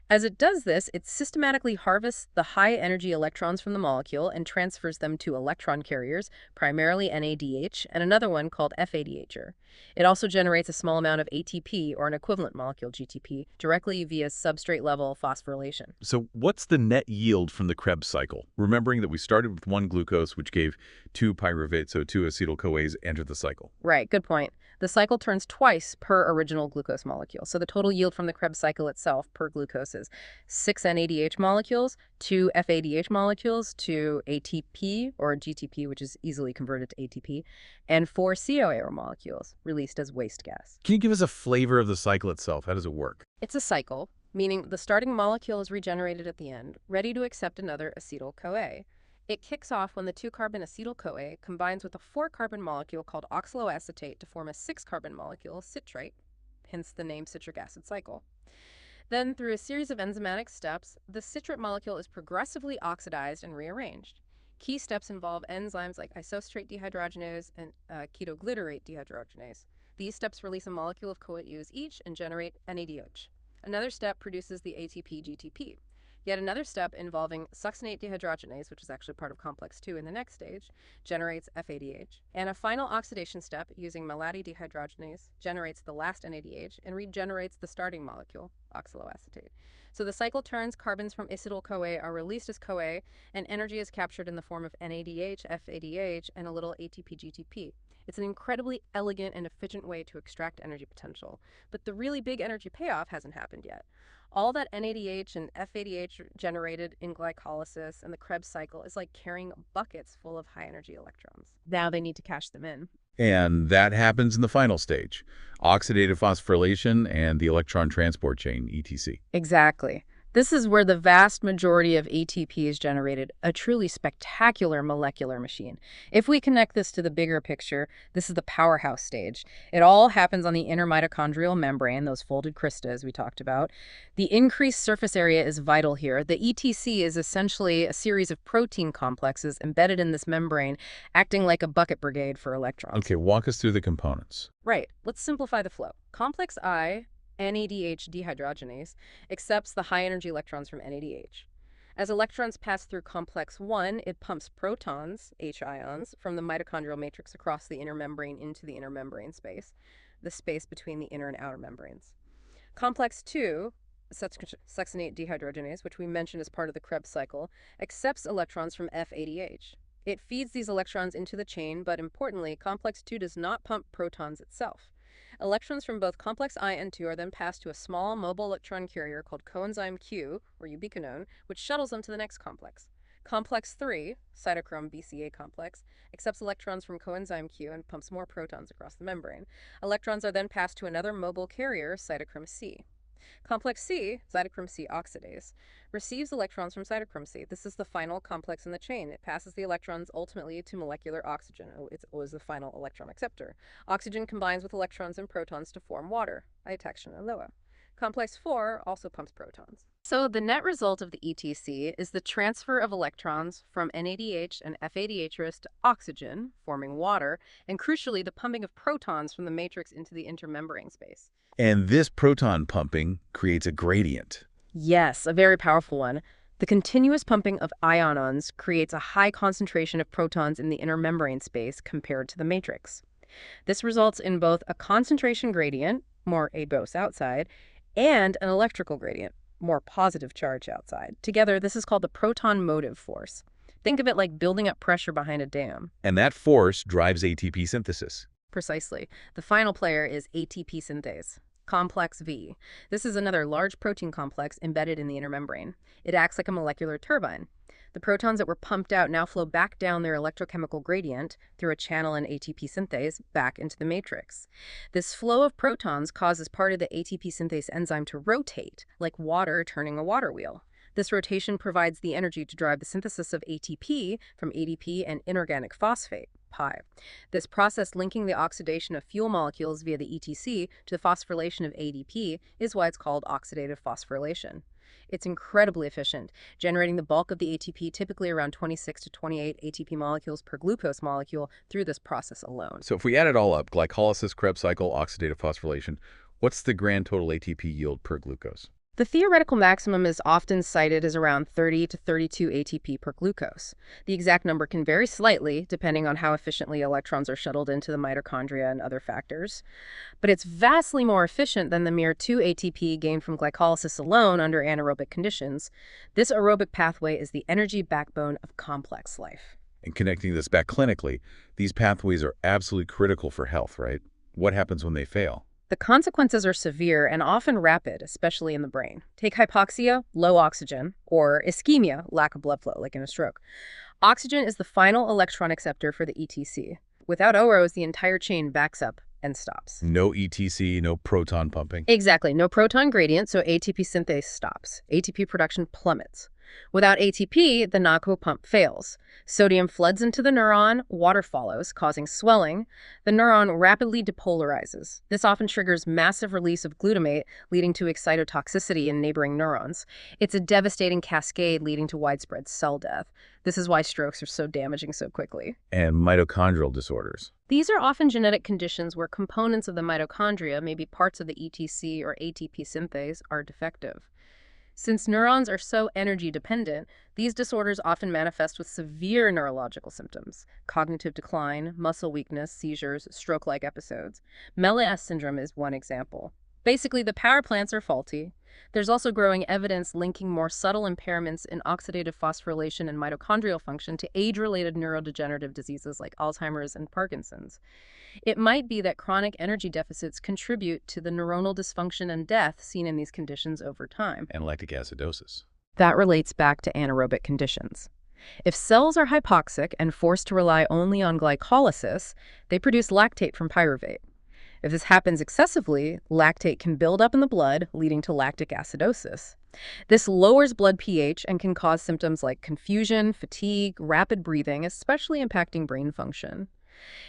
As it does this, it systematically harvests the high-energy electrons from the molecule and transfers them to electron carriers, primarily NADH, and another one called FADH. It also generates a small amount of ATP, or an equivalent molecule, GTP, directly via substrate-level phosphorylation. So what's the net yield from the Krebs cycle? Remembering that we started with 1 glucose, which gave 2 pyruvate, so 2 acetyl-CoAs entered the cycle. Right, good point. The cycle turns twice per original glucose molecule. So the total yield from the Krebs cycle itself per glucose is 6 NADH molecules, 2 FADH molecules, 2 ATP or GTP, which is easily converted to ATP, and 4 COA molecules released as waste gas. Can you give us a flavor of the cycle itself? How does it work? It's a cycle, meaning the starting molecule is regenerated at the end, ready to accept another acetyl-CoA. It kicks off when the 2-carbon acetyl-CoA combines with a 4-carbon molecule called oxaloacetate to form a 6-carbon molecule, citrate, hence the name citric acid cycle. Then, through a series of enzymatic steps, the citrate molecule is progressively oxidized and rearranged. Key steps involve enzymes like isostrate dehydrogenase and ketoglutarate dehydrogenase. These steps release a molecule of CoAs each and generate NADH. Another step produces the ATP-GTP. Yet another step involving succinate dehydrogenase, which is actually part of complex 2 in the next stage, generates FADH. And a final oxidation step using malate dehydrogenase generates the last NADH and regenerates the starting molecule, oxaloacetate. So the cycle turns, carbons from acetyl-CoA are released as CoA, and energy is captured in the form of NADH, FADH, and a little ATP-GTP. It's an incredibly elegant and efficient way to extract energy potential. But the really big energy payoff hasn't happened yet. All that NADH and FADH generated in glycolysis and the Krebs cycle is like carrying buckets full of high-energy electrons. Now they need to cash them in. And that happens in the final stage, oxidative phosphorylation and the electron transport chain, ETC. Exactly. This is where the vast majority of ATP is generated, a truly spectacular molecular machine. If we connect this to the bigger picture, this is the powerhouse stage. It all happens on the inner mitochondrial membrane, those folded cristas we talked about. The increased surface area is vital here. The ETC is essentially a series of protein complexes embedded in this membrane, acting like a bucket brigade for electrons. Okay, walk us through the components. Right. Let's simplify the flow. Complex I, NADH dehydrogenase, accepts the high-energy electrons from NADH. As electrons pass through complex 1, it pumps protons, H ions, from the mitochondrial matrix across the inner membrane into the inner membrane space, the space between the inner and outer membranes. Complex 2, succinate dehydrogenase, which we mentioned as part of the Krebs cycle, accepts electrons from FADH. It feeds these electrons into the chain, but importantly, complex 2 does not pump protons itself. Electrons from both complex I and 2 are then passed to a small mobile electron carrier called coenzyme Q, or ubiquinone, which shuttles them to the next complex. Complex 3, cytochrome BCA complex, accepts electrons from coenzyme Q and pumps more protons across the membrane. Electrons are then passed to another mobile carrier, cytochrome C. Complex C, cytochrome C oxidase, receives electrons from cytochrome C. This is the final complex in the chain. It passes the electrons ultimately to molecular oxygen. It was the final electron acceptor. Oxygen combines with electrons and protons to form water, Iotaction and Loa. Complex 4 also pumps protons. So the net result of the ETC is the transfer of electrons from NADH and FADH to oxygen, forming water, and crucially, the pumping of protons from the matrix into the intermembrane space. And this proton pumping creates a gradient. Yes, a very powerful one. The continuous pumping of ions creates a high concentration of protons in the inner membrane space compared to the matrix. This results in both a concentration gradient, more abose outside, and an electrical gradient, more positive charge outside. Together, this is called the proton motive force. Think of it like building up pressure behind a dam. And that force drives ATP synthesis. Precisely. The final player is ATP synthase. Complex V. This is another large protein complex embedded in the inner membrane. It acts like a molecular turbine. The protons that were pumped out now flow back down their electrochemical gradient through a channel in ATP synthase back into the matrix. This flow of protons causes part of the ATP synthase enzyme to rotate, like water turning a water wheel. This rotation provides the energy to drive the synthesis of ATP from ADP and inorganic phosphate, PI. This process linking the oxidation of fuel molecules via the ETC to the phosphorylation of ADP is why it's called oxidative phosphorylation. It's incredibly efficient, generating the bulk of the ATP, typically around 26 to 28 ATP molecules per glucose molecule, through this process alone. So if we add it all up, glycolysis, Krebs cycle, oxidative phosphorylation, what's the grand total ATP yield per glucose? The theoretical maximum is often cited as around 30 to 32 ATP per glucose. The exact number can vary slightly depending on how efficiently electrons are shuttled into the mitochondria and other factors. But it's vastly more efficient than the mere 2 ATP gained from glycolysis alone under anaerobic conditions. This aerobic pathway is the energy backbone of complex life. And connecting this back clinically, these pathways are absolutely critical for health, right? What happens when they fail? The consequences are severe and often rapid, especially in the brain. Take hypoxia, low oxygen, or ischemia, lack of blood flow, like in a stroke. Oxygen is the final electron acceptor for the ETC. Without OROs, the entire chain backs up and stops. No ETC, no proton pumping. Exactly. No proton gradient, so ATP synthase stops. ATP production plummets. Without ATP, the NACO pump fails. Sodium floods into the neuron, water follows, causing swelling. The neuron rapidly depolarizes. This often triggers massive release of glutamate, leading to excitotoxicity in neighboring neurons. It's a devastating cascade leading to widespread cell death. This is why strokes are so damaging so quickly. And mitochondrial disorders. These are often genetic conditions where components of the mitochondria, maybe parts of the ETC or ATP synthase, are defective. Since neurons are so energy dependent, these disorders often manifest with severe neurological symptoms: cognitive decline, muscle weakness, seizures, stroke-like episodes. MELA-S syndrome is one example. Basically, the power plants are faulty. There's also growing evidence linking more subtle impairments in oxidative phosphorylation and mitochondrial function to age-related neurodegenerative diseases like Alzheimer's and Parkinson's. It might be that chronic energy deficits contribute to the neuronal dysfunction and death seen in these conditions over time. And lactic acidosis. That relates back to anaerobic conditions. If cells are hypoxic and forced to rely only on glycolysis, they produce lactate from pyruvate. If this happens excessively, lactate can build up in the blood, leading to lactic acidosis. This lowers blood pH and can cause symptoms like confusion, fatigue, rapid breathing, especially impacting brain function.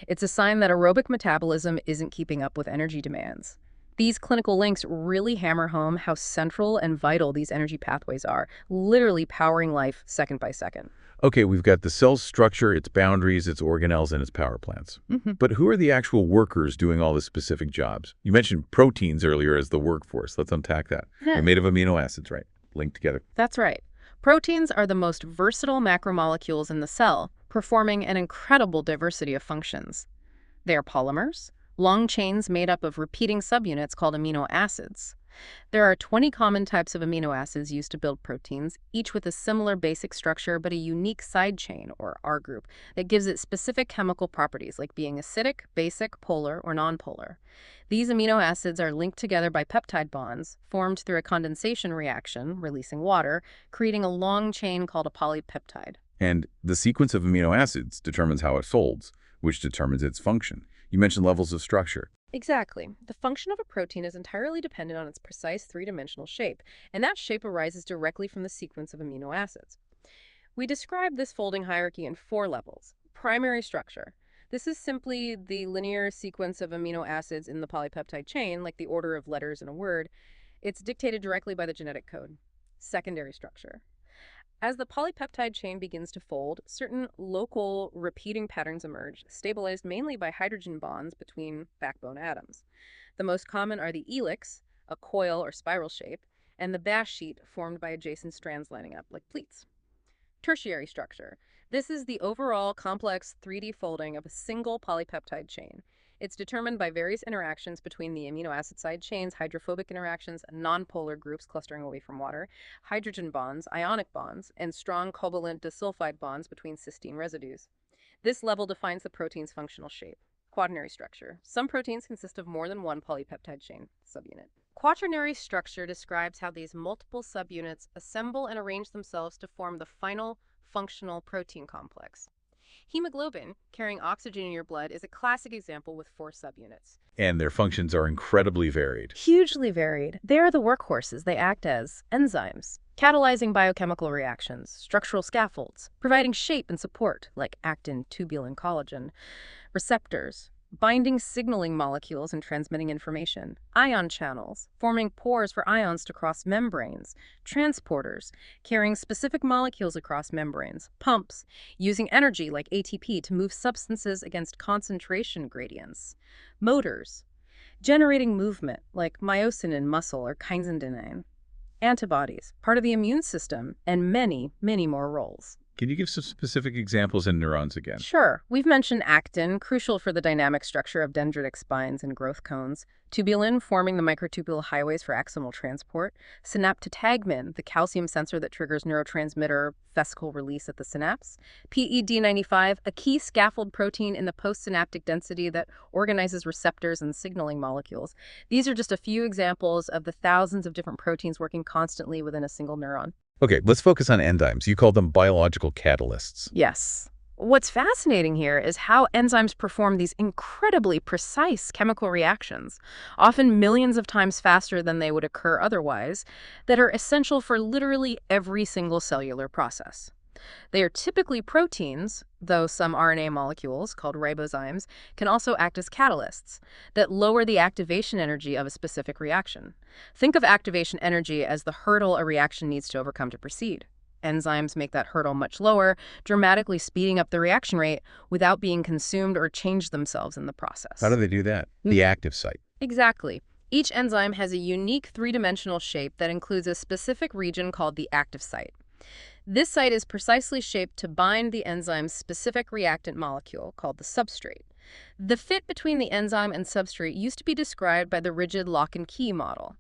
It's a sign that aerobic metabolism isn't keeping up with energy demands. These clinical links really hammer home how central and vital these energy pathways are, literally powering life second by second. Okay, we've got the cell's structure, its boundaries, its organelles, and its power plants. But who are the actual workers doing all the specific jobs? You mentioned proteins earlier as the workforce. Let's unpack that. They're made of amino acids, right? Linked together. That's right. Proteins are the most versatile macromolecules in the cell, performing an incredible diversity of functions. They are polymers, long chains made up of repeating subunits called amino acids. There are 20 common types of amino acids used to build proteins, each with a similar basic structure but a unique side chain, or R group, that gives it specific chemical properties like being acidic, basic, polar, or nonpolar. These amino acids are linked together by peptide bonds, formed through a condensation reaction, releasing water, creating a long chain called a polypeptide. And the sequence of amino acids determines how it folds, which determines its function. You mentioned levels of structure. Exactly. The function of a protein is entirely dependent on its precise three-dimensional shape, and that shape arises directly from the sequence of amino acids. We describe this folding hierarchy in four levels. Primary structure. This is simply the linear sequence of amino acids in the polypeptide chain, like the order of letters in a word. It's dictated directly by the genetic code. Secondary structure. As the polypeptide chain begins to fold, certain local repeating patterns emerge, stabilized mainly by hydrogen bonds between backbone atoms. The most common are the helix, a coil or spiral shape, and the bash sheet formed by adjacent strands lining up like pleats. Tertiary structure. This is the overall complex 3D folding of a single polypeptide chain. It's determined by various interactions between the amino acid side chains, hydrophobic interactions, nonpolar groups clustering away from water, hydrogen bonds, ionic bonds, and strong covalent disulfide bonds between cysteine residues. This level defines the protein's functional shape. Quaternary structure. Some proteins consist of more than one polypeptide chain subunit. Quaternary structure describes how these multiple subunits assemble and arrange themselves to form the final functional protein complex. Hemoglobin, carrying oxygen in your blood, is a classic example with four subunits. And their functions are incredibly varied. Hugely varied. They are the workhorses. They act as enzymes, catalyzing biochemical reactions, structural scaffolds, providing shape and support, like actin, tubulin, collagen, receptors, binding signaling molecules and transmitting information, ion channels, forming pores for ions to cross membranes, transporters, carrying specific molecules across membranes, pumps, using energy like ATP to move substances against concentration gradients, motors, generating movement like myosin in muscle or kynsindenine, antibodies, part of the immune system, and many, many more roles. Can you give some specific examples in neurons again? Sure. We've mentioned actin, crucial for the dynamic structure of dendritic spines and growth cones. Tubulin, forming the microtubule highways for axonal transport. Synaptotagmin, the calcium sensor that triggers neurotransmitter vesicle release at the synapse. PED95, a key scaffold protein in the postsynaptic density that organizes receptors and signaling molecules. These are just a few examples of the thousands of different proteins working constantly within a single neuron. Okay, let's focus on enzymes. You call them biological catalysts. Yes. What's fascinating here is how enzymes perform these incredibly precise chemical reactions, often millions of times faster than they would occur otherwise, that are essential for literally every single cellular process. They are typically proteins, though some RNA molecules, called ribozymes, can also act as catalysts that lower the activation energy of a specific reaction. Think of activation energy as the hurdle a reaction needs to overcome to proceed. Enzymes make that hurdle much lower, dramatically speeding up the reaction rate without being consumed or changed themselves in the process. How do they do that? The active site. Exactly. Each enzyme has a unique three-dimensional shape that includes a specific region called the active site. This site is precisely shaped to bind the enzyme's specific reactant molecule, called the substrate. The fit between the enzyme and substrate used to be described by the rigid lock-and-key model.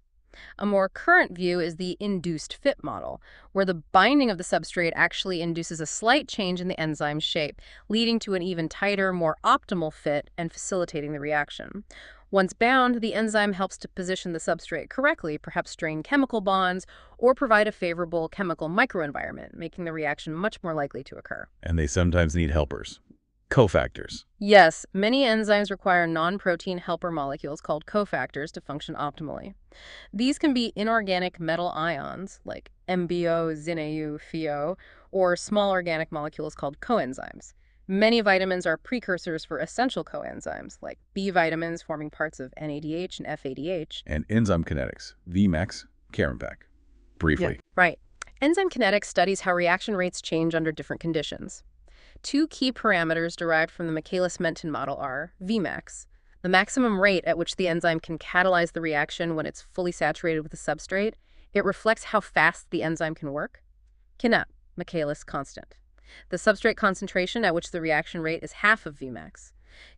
A more current view is the induced fit model, where the binding of the substrate actually induces a slight change in the enzyme's shape, leading to an even tighter, more optimal fit and facilitating the reaction. Once bound, the enzyme helps to position the substrate correctly, perhaps strain chemical bonds, or provide a favorable chemical microenvironment, making the reaction much more likely to occur. And they sometimes need helpers. Cofactors. Yes, many enzymes require non-protein helper molecules called cofactors to function optimally. These can be inorganic metal ions, like MbO, ZnAU, FeO, or small organic molecules called coenzymes. Many vitamins are precursors for essential coenzymes, like B vitamins forming parts of NADH and FADH. And enzyme kinetics. Vmax, Karen-Pak. Briefly. Yeah, right. Enzyme kinetics studies how reaction rates change under different conditions. Two key parameters derived from the Michaelis-Menten model are Vmax, the maximum rate at which the enzyme can catalyze the reaction when it's fully saturated with the substrate. It reflects how fast the enzyme can work. Kinep, Michaelis constant, the substrate concentration at which the reaction rate is half of Vmax.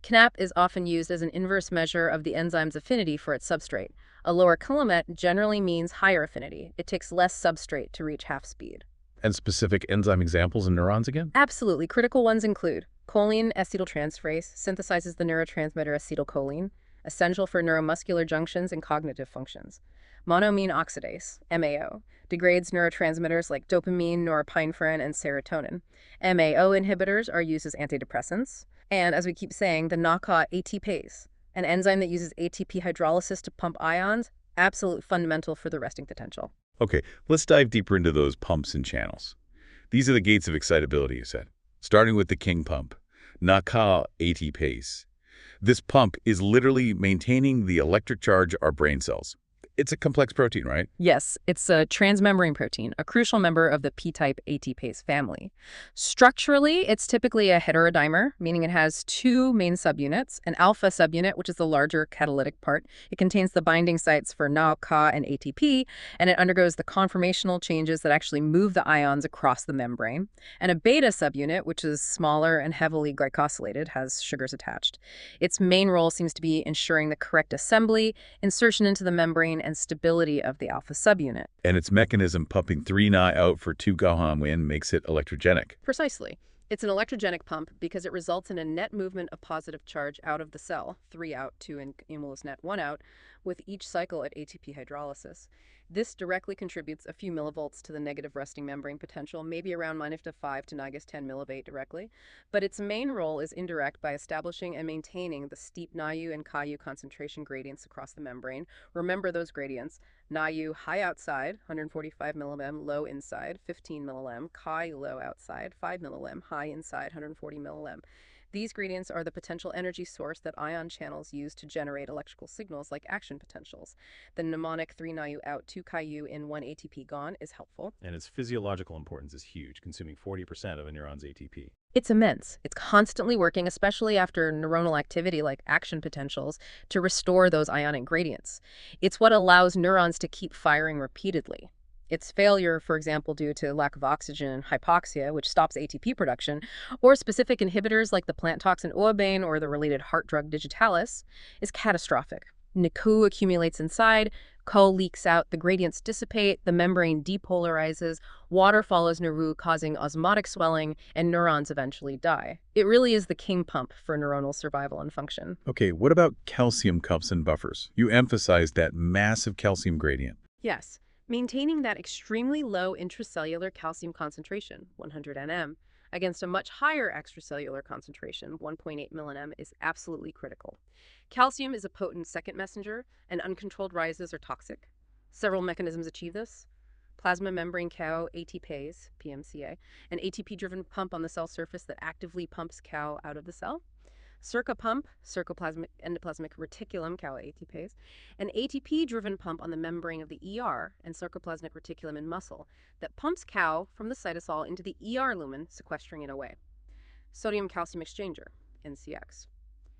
Kinep is often used as an inverse measure of the enzyme's affinity for its substrate. A lower kilomet generally means higher affinity. It takes less substrate to reach half speed. And specific enzyme examples in neurons again? Absolutely. Critical ones include choline acetyltransferase, synthesizes the neurotransmitter acetylcholine, essential for neuromuscular junctions and cognitive functions. Monoamine oxidase, MAO, degrades neurotransmitters like dopamine, norepinephrine, and serotonin. MAO inhibitors are used as antidepressants. And as we keep saying, the knockout ATPase, an enzyme that uses ATP hydrolysis to pump ions, absolutely fundamental for the resting potential. Okay, let's dive deeper into those pumps and channels. These are the gates of excitability, you said. Starting with the king pump, Ka ATPase. This pump is literally maintaining the electric charge of our brain cells. It's a complex protein, right? Yes, it's a transmembrane protein, a crucial member of the P-type ATPase family. Structurally, it's typically a heterodimer, meaning it has two main subunits, an alpha subunit, which is the larger catalytic part. It contains the binding sites for Na, Ka, and ATP, and it undergoes the conformational changes that actually move the ions across the membrane. And a beta subunit, which is smaller and heavily glycosylated, has sugars attached. Its main role seems to be ensuring the correct assembly, insertion into the membrane, and stability of the alpha subunit. And its mechanism pumping 3 Na out for 2 Ka in makes it electrogenic. Precisely. It's an electrogenic pump because it results in a net movement of positive charge out of the cell, 3 out, 2 in Eul's net, 1 out, with each cycle at ATP hydrolysis. This directly contributes a few millivolts to the negative resting membrane potential, maybe around -5 to -10 millivate directly, but its main role is indirect by establishing and maintaining the steep NaU and Ka concentration gradients across the membrane. Remember those gradients. NaU high outside, 145 millilem, low inside, 15 millilem, Ka low outside, 5 millilem, high inside, 140 millilem. These gradients are the potential energy source that ion channels use to generate electrical signals like action potentials. The mnemonic 3 NaU out, 2 Ka in, 1 ATP gone is helpful. And its physiological importance is huge, consuming 40% of a neuron's ATP. It's immense. It's constantly working, especially after neuronal activity like action potentials, to restore those ionic gradients. It's what allows neurons to keep firing repeatedly. Its failure, for example, due to lack of oxygen and hypoxia, which stops ATP production, or specific inhibitors like the plant toxin ouabain or the related heart drug digitalis, is catastrophic. NaCu accumulates inside, Co leaks out, the gradients dissipate, the membrane depolarizes, water follows Nauru, causing osmotic swelling, and neurons eventually die. It really is the king pump for neuronal survival and function. Okay, what about calcium cups and buffers? You emphasized that massive calcium gradient. Yes, maintaining that extremely low intracellular calcium concentration, 100 nm, against a much higher extracellular concentration, 1.8 millinm, is absolutely critical. Calcium is a potent second messenger, and uncontrolled rises are toxic. Several mechanisms achieve this. Plasma membrane cow ATPase, PMCA, an ATP-driven pump on the cell surface that actively pumps cow out of the cell. Circa pump, circoplasmic endoplasmic reticulum, cow ATPase, an ATP-driven pump on the membrane of the ER and sarcoplasmic reticulum in muscle that pumps cow from the cytosol into the ER lumen, sequestering it away. Sodium-calcium exchanger, NCX,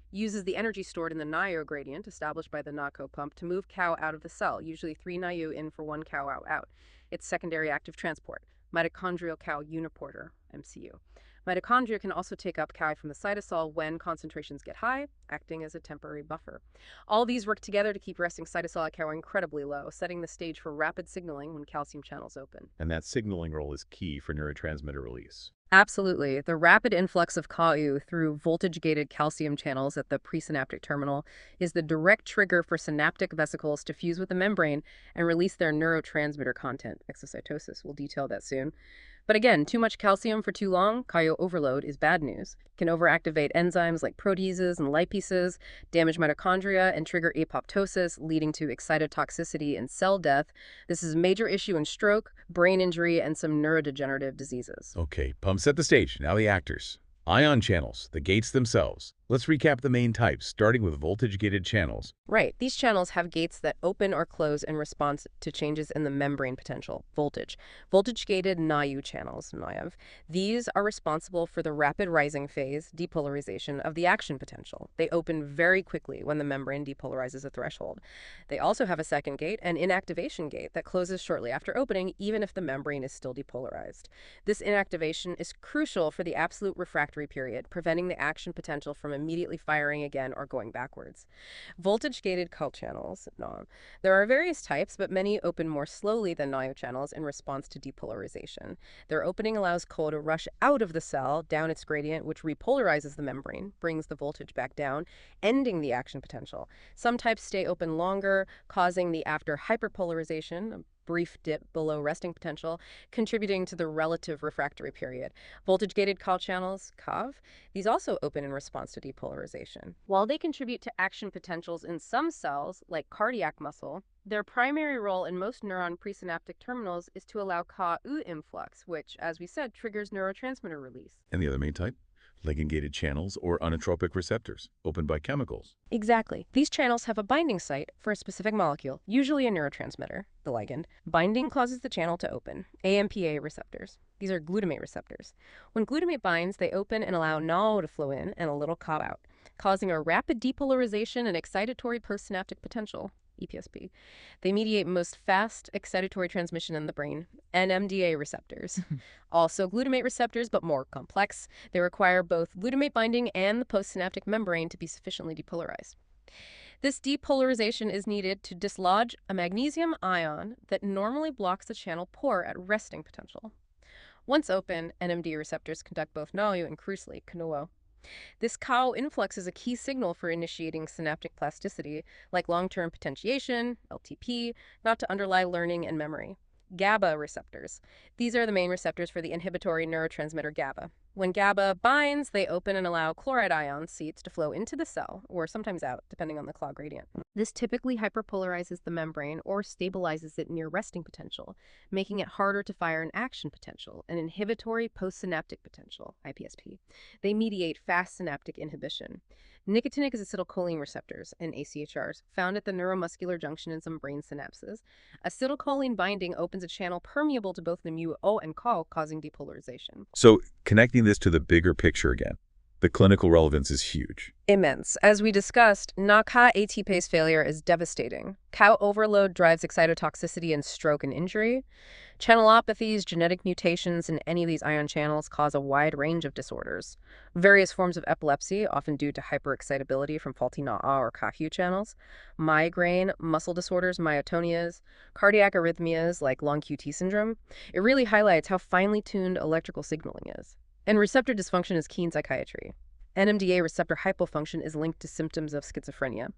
uses the energy stored in the NaO gradient established by the NaCo pump to move cow out of the cell, usually 3 NaU in for 1 cow out. It's secondary active transport, mitochondrial cow uniporter, MCU. Mitochondria can also take up cow from the cytosol when concentrations get high, acting as a temporary buffer. All these work together to keep resting cytosolic cow incredibly low, setting the stage for rapid signaling when calcium channels open. And that signaling role is key for neurotransmitter release. Absolutely. The rapid influx of Ka through voltage-gated calcium channels at the presynaptic terminal is the direct trigger for synaptic vesicles to fuse with the membrane and release their neurotransmitter content, exocytosis. We'll detail that soon. But again, too much calcium for too long, Ka overload, is bad news. It can overactivate enzymes like proteases and lipases, damage mitochondria, and trigger apoptosis, leading to excitotoxicity and cell death. This is a major issue in stroke, brain injury, and some neurodegenerative diseases. Okay, pump set the stage. Now the actors. Ion channels, the gates themselves. Let's recap the main types, starting with voltage-gated channels. Right. These channels have gates that open or close in response to changes in the membrane potential, voltage. Voltage-gated NaU channels, NaV. These are responsible for the rapid rising phase, depolarization, of the action potential. They open very quickly when the membrane depolarizes a threshold. They also have a second gate, an inactivation gate, that closes shortly after opening, even if the membrane is still depolarized. This inactivation is crucial for the absolute refractory period, preventing the action potential from immediately firing again or going backwards. Voltage-gated Ka channels, NaM. There are various types, but many open more slowly than NaO channels in response to depolarization. Their opening allows Ka to rush out of the cell, down its gradient, which repolarizes the membrane, brings the voltage back down, ending the action potential. Some types stay open longer, causing the after hyperpolarization, brief dip below resting potential, contributing to the relative refractory period. Voltage-gated Call channels, CAV, these also open in response to depolarization. While they contribute to action potentials in some cells, like cardiac muscle, their primary role in most neuron presynaptic terminals is to allow Ka-U influx, which, as we said, triggers neurotransmitter release. And the other main type? Ligand-gated channels or inotropic receptors, opened by chemicals. Exactly. These channels have a binding site for a specific molecule, usually a neurotransmitter, the ligand. Binding causes the channel to open. AMPA receptors. These are glutamate receptors. When glutamate binds, they open and allow NAO to flow in and a little Ka out, causing a rapid depolarization and excitatory postsynaptic potential. EPSP. They mediate most fast excitatory transmission in the brain, NMDA receptors. Also glutamate receptors, but more complex. They require both glutamate binding and the postsynaptic membrane to be sufficiently depolarized. This depolarization is needed to dislodge a magnesium ion that normally blocks the channel pore at resting potential. Once open, NMDA receptors conduct both NAO and crucially KNOO. This Ka influx is a key signal for initiating synaptic plasticity, like long-term potentiation, LTP, not to underlie learning and memory. GABA receptors. These are the main receptors for the inhibitory neurotransmitter GABA. When GABA binds, they open and allow chloride ion seeds to flow into the cell, or sometimes out, depending on the Cla gradient. This typically hyperpolarizes the membrane or stabilizes it near resting potential, making it harder to fire an action potential, an inhibitory postsynaptic potential, IPSP. They mediate fast synaptic inhibition. Nicotinic acetylcholine receptors, and ACHRs, found at the neuromuscular junction in some brain synapses. Acetylcholine binding opens a channel permeable to both the mu-O and Ka, causing depolarization. So connecting this to the bigger picture again, the clinical relevance is huge. Immense. As we discussed, NACA ATPase failure is devastating. Ka overload drives excitotoxicity and stroke and injury. Channelopathies, genetic mutations in any of these ion channels cause a wide range of disorders. Various forms of epilepsy, often due to hyperexcitability from faulty NAA or Ka-Hu channels. Migraine, muscle disorders, myotonias, cardiac arrhythmias like long QT syndrome. It really highlights how finely tuned electrical signaling is. And receptor dysfunction is key in psychiatry. NMDA receptor hypofunction is linked to symptoms of schizophrenia.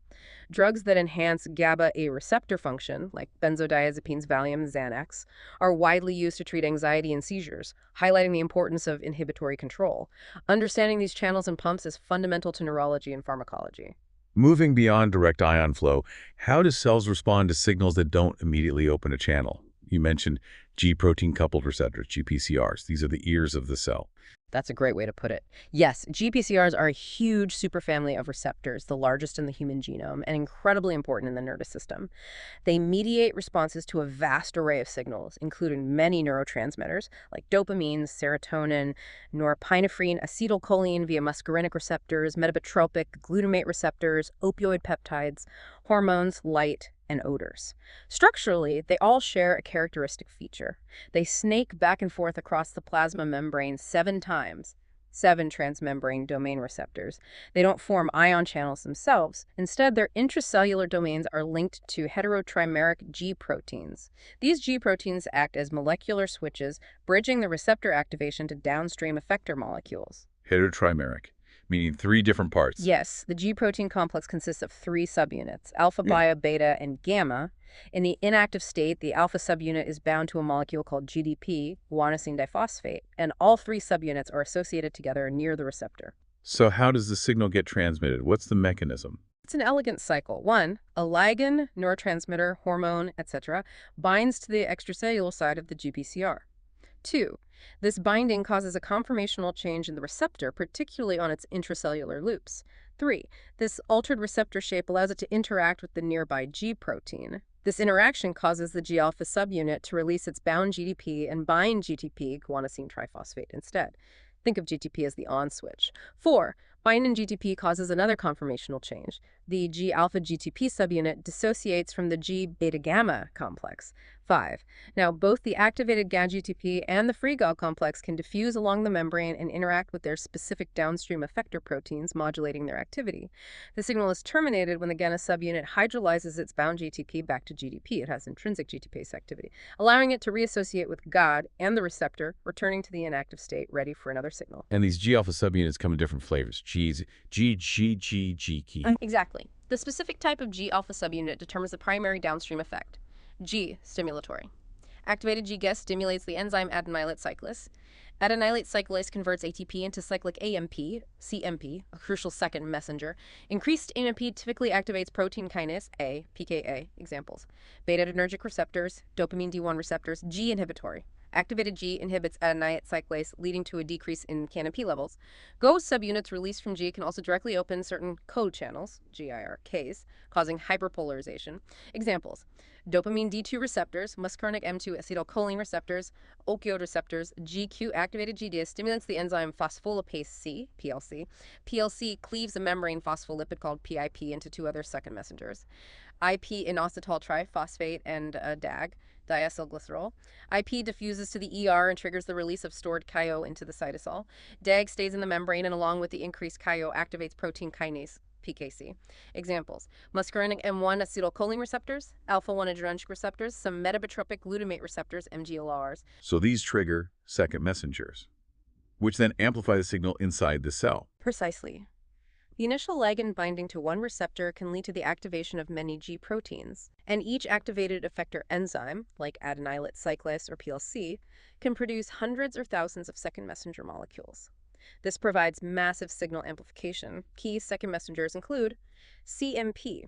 Drugs that enhance GABA A receptor function, like benzodiazepines, Valium, Xanax, are widely used to treat anxiety and seizures, highlighting the importance of inhibitory control. Understanding these channels and pumps is fundamental to neurology and pharmacology. Moving beyond direct ion flow, how do cells respond to signals that don't immediately open a channel? You mentioned G-protein coupled receptors, GPCRs. These are the ears of the cell. That's a great way to put it. Yes, GPCRs are a huge superfamily of receptors, the largest in the human genome, and incredibly important in the nervous system. They mediate responses to a vast array of signals, including many neurotransmitters like dopamine, serotonin, norepinephrine, acetylcholine via muscarinic receptors, metabotropic, glutamate receptors, opioid peptides, hormones, light, and odors. Structurally, they all share a characteristic feature. They snake back and forth across the plasma membrane 7 times, 7 transmembrane domain receptors. They don't form ion channels themselves. Instead, their intracellular domains are linked to heterotrimeric G proteins. These G proteins act as molecular switches, bridging the receptor activation to downstream effector molecules. Heterotrimeric, meaning 3 different parts. Yes, the G protein complex consists of 3 subunits, alpha, beta, and gamma. In the inactive state, the alpha subunit is bound to a molecule called GDP, guanosine diphosphate, and all 3 subunits are associated together near the receptor. So how does the signal get transmitted? What's the mechanism? It's an elegant cycle. 1, a ligand, neurotransmitter, hormone, etc., binds to the extracellular side of the GPCR. 2, this binding causes a conformational change in the receptor, particularly on its intracellular loops. 3, this altered receptor shape allows it to interact with the nearby G protein. This interaction causes the G-alpha subunit to release its bound GDP and bind GTP, guanosine triphosphate, instead. Think of GTP as the on switch. 4, binding GTP causes another conformational change. The G-alpha GTP subunit dissociates from the G-beta-gamma complex. 5, now both the activated GAG-GTP and the free GAG complex can diffuse along the membrane and interact with their specific downstream effector proteins, modulating their activity. The signal is terminated when the GANA subunit hydrolyzes its bound GTP back to GDP. It has intrinsic GTPase activity, allowing it to reassociate with GAD and the receptor, returning to the inactive state, ready for another signal. And these G-alpha subunits come in different flavors. G's, G key. Exactly. The specific type of G-alpha subunit determines the primary downstream effect. G, stimulatory. Activated G-GES stimulates the enzyme adenylate cyclase. Adenylate cyclase converts ATP into cyclic AMP, CMP, a crucial second messenger. Increased AMP typically activates protein kinase A, PKA, examples. Beta-adrenergic receptors, dopamine D1 receptors, G inhibitory. Activated G inhibits adenylate cyclase, leading to a decrease in CANMP levels. Go subunits released from G can also directly open certain code channels, GIRKs, causing hyperpolarization. Examples: dopamine D2 receptors, muscarinic M2 acetylcholine receptors, opioid receptors, GQ-activated GDS stimulates the enzyme phospholipase C, PLC. PLC cleaves a membrane phospholipid called PIP into two other second messengers. IP inositol triphosphate and DAG, diacylglycerol. IP diffuses to the ER and triggers the release of stored CAIO into the cytosol. DAG stays in the membrane and along with the increased CAIO activates protein kinase, PKC. Examples: muscarinic M1 acetylcholine receptors, alpha-1 adrenergic receptors, some metabotropic glutamate receptors, MGLRs. So these trigger second messengers, which then amplify the signal inside the cell. Precisely. The initial ligand binding to one receptor can lead to the activation of many G proteins, and each activated effector enzyme, like adenylate cyclase or PLC, can produce hundreds or thousands of second messenger molecules. This provides massive signal amplification. Key second messengers include CMP,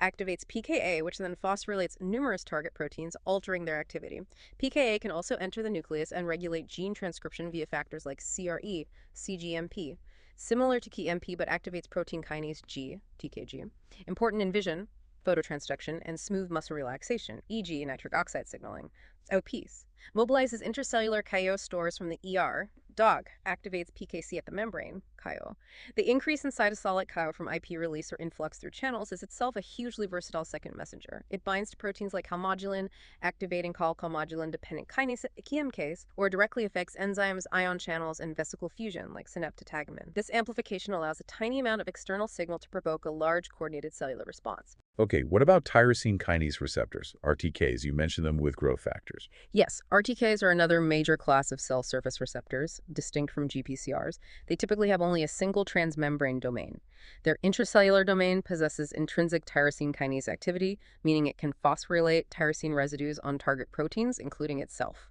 activates PKA, which then phosphorylates numerous target proteins, altering their activity. PKA can also enter the nucleus and regulate gene transcription via factors like CRE, CGMP, similar to KeyMP but activates protein kinase G, TKG, important in vision, phototransduction, and smooth muscle relaxation, e.g. nitric oxide signaling. OPs mobilizes intracellular CAIO stores from the ER. DOG activates PKC at the membrane, CAIO. The increase in cytosolic CAIO from IP release or influx through channels is itself a hugely versatile second messenger. It binds to proteins like calmodulin, activating calmodulin-dependent kinase KMKs, or directly affects enzymes, ion channels, and vesicle fusion like synaptotagmin. This amplification allows a tiny amount of external signal to provoke a large coordinated cellular response. Okay, what about tyrosine kinase receptors, RTKs? You mentioned them with growth factors. Yes, RTKs are another major class of cell surface receptors, distinct from GPCRs. They typically have only a single transmembrane domain. Their intracellular domain possesses intrinsic tyrosine kinase activity, meaning it can phosphorylate tyrosine residues on target proteins, including itself.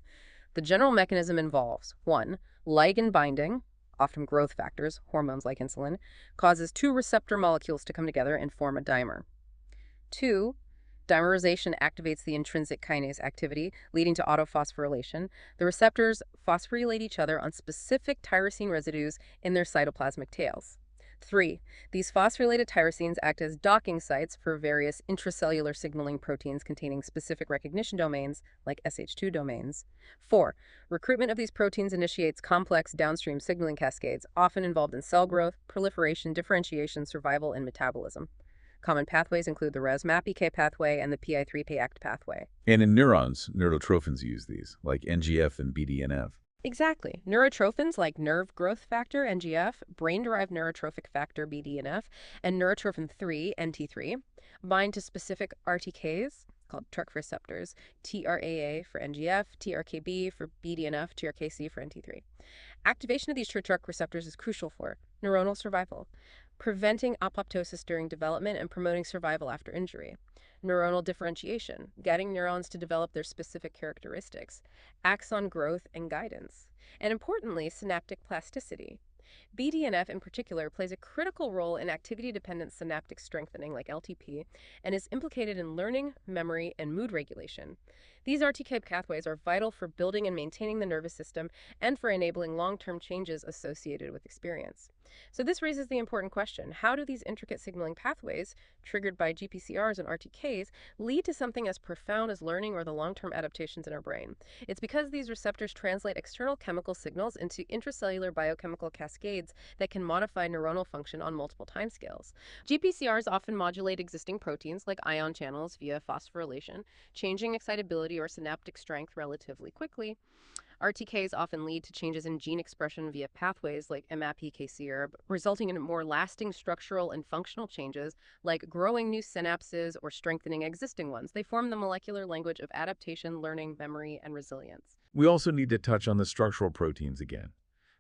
The general mechanism involves 1. Ligand binding, often growth factors, hormones like insulin, causes two receptor molecules to come together and form a dimer. 2. Dimerization activates the intrinsic kinase activity, leading to autophosphorylation. The receptors phosphorylate each other on specific tyrosine residues in their cytoplasmic tails. 3. These phosphorylated tyrosines act as docking sites for various intracellular signaling proteins containing specific recognition domains, like SH2 domains. 4. Recruitment of these proteins initiates complex downstream signaling cascades, often involved in cell growth, proliferation, differentiation, survival, and metabolism. Common pathways include the RES-MAPK pathway and the PI3K-ACT pathway. And in neurons, neurotrophins use these, like NGF and BDNF. Exactly. Neurotrophins like nerve growth factor, NGF, brain-derived neurotrophic factor, BDNF, and neurotrophin 3, NT3, bind to specific RTKs, called TRK receptors, TRAA for NGF, TRKB for BDNF, TRKC for NT3. Activation of these TRK receptors is crucial for neuronal survival, preventing apoptosis during development and promoting survival after injury. Neuronal differentiation, getting neurons to develop their specific characteristics, axon growth and guidance, and importantly, synaptic plasticity. BDNF in particular plays a critical role in activity-dependent synaptic strengthening like LTP and is implicated in learning, memory, and mood regulation. These RTK pathways are vital for building and maintaining the nervous system and for enabling long-term changes associated with experience. So this raises the important question: how do these intricate signaling pathways, triggered by GPCRs and RTKs, lead to something as profound as learning or the long-term adaptations in our brain? It's because these receptors translate external chemical signals into intracellular biochemical cascades that can modify neuronal function on multiple timescales. GPCRs often modulate existing proteins like ion channels via phosphorylation, changing excitability or synaptic strength relatively quickly. RTKs often lead to changes in gene expression via pathways like MAPK-CERB, resulting in more lasting structural and functional changes like growing new synapses or strengthening existing ones. They form the molecular language of adaptation, learning, memory, and resilience. We also need to touch on the structural proteins again,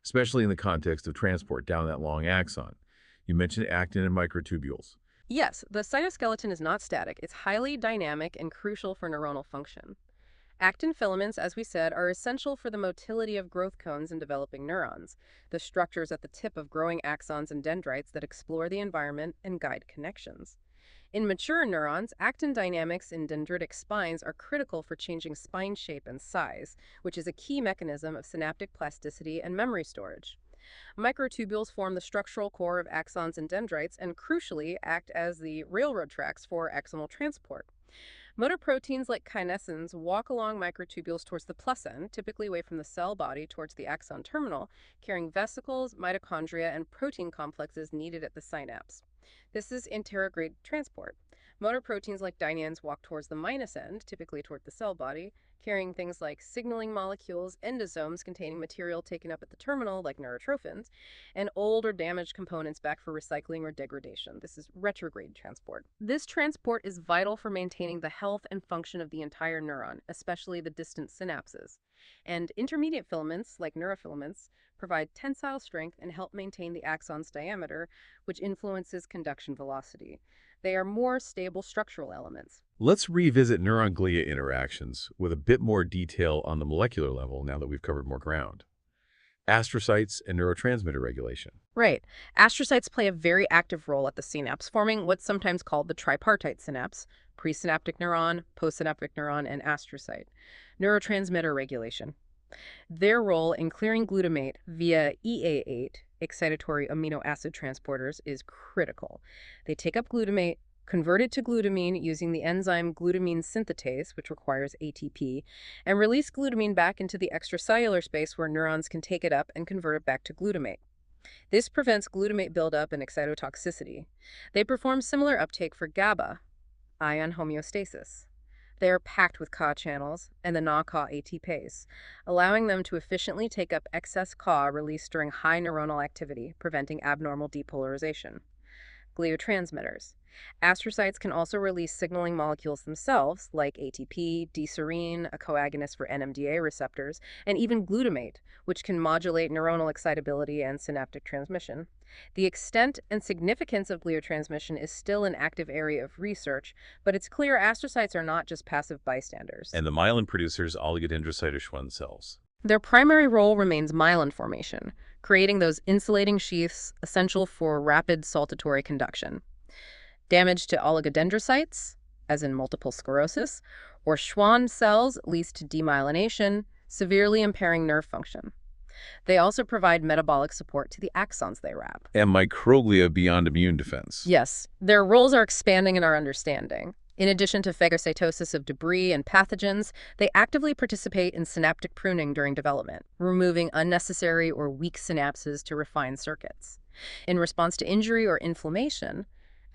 especially in the context of transport down that long axon. You mentioned actin and microtubules. Yes, the cytoskeleton is not static. It's highly dynamic and crucial for neuronal function. Actin filaments, as we said, are essential for the motility of growth cones in developing neurons, the structures at the tip of growing axons and dendrites that explore the environment and guide connections. In mature neurons, actin dynamics in dendritic spines are critical for changing spine shape and size, which is a key mechanism of synaptic plasticity and memory storage. Microtubules form the structural core of axons and dendrites and, crucially, act as the railroad tracks for axonal transport. Motor proteins like kinesins walk along microtubules towards the plus end, typically away from the cell body towards the axon terminal, carrying vesicles, mitochondria, and protein complexes needed at the synapse. This is anterograde transport. Motor proteins like dyneins walk towards the minus end, typically toward the cell body, carrying things like signaling molecules, endosomes containing material taken up at the terminal, like neurotrophins, and old or damaged components back for recycling or degradation. This is retrograde transport. This transport is vital for maintaining the health and function of the entire neuron, especially the distant synapses. And intermediate filaments, like neurofilaments, provide tensile strength and help maintain the axon's diameter, which influences conduction velocity. They are more stable structural elements. Let's revisit neuron-glia interactions with a bit more detail on the molecular level now that we've covered more ground. Astrocytes and neurotransmitter regulation. Right. Astrocytes play a very active role at the synapse, forming what's sometimes called the tripartite synapse: presynaptic neuron, postsynaptic neuron, and astrocyte. Neurotransmitter regulation. Their role in clearing glutamate via EA8, excitatory amino acid transporters, is critical. They take up glutamate, convert it to glutamine using the enzyme glutamine synthetase, which requires ATP, and release glutamine back into the extracellular space where neurons can take it up and convert it back to glutamate. This prevents glutamate buildup and excitotoxicity. They perform similar uptake for GABA, ion homeostasis. They are packed with Ka channels and the Na-Ka ATPase, allowing them to efficiently take up excess Ka released during high neuronal activity, preventing abnormal depolarization. Gliotransmitters. Astrocytes can also release signaling molecules themselves, like ATP, D-serine, a coagonist for NMDA receptors, and even glutamate, which can modulate neuronal excitability and synaptic transmission. The extent and significance of gliotransmission is still an active area of research, but it's clear astrocytes are not just passive bystanders. And the myelin producers oligodendrocyte or Schwann cells. Their primary role remains myelin formation, creating those insulating sheaths essential for rapid saltatory conduction. Damage to oligodendrocytes, as in multiple sclerosis, or Schwann cells leads to demyelination, severely impairing nerve function. They also provide metabolic support to the axons they wrap. And microglia beyond immune defense. Yes, their roles are expanding in our understanding. In addition to phagocytosis of debris and pathogens, they actively participate in synaptic pruning during development, removing unnecessary or weak synapses to refine circuits. In response to injury or inflammation,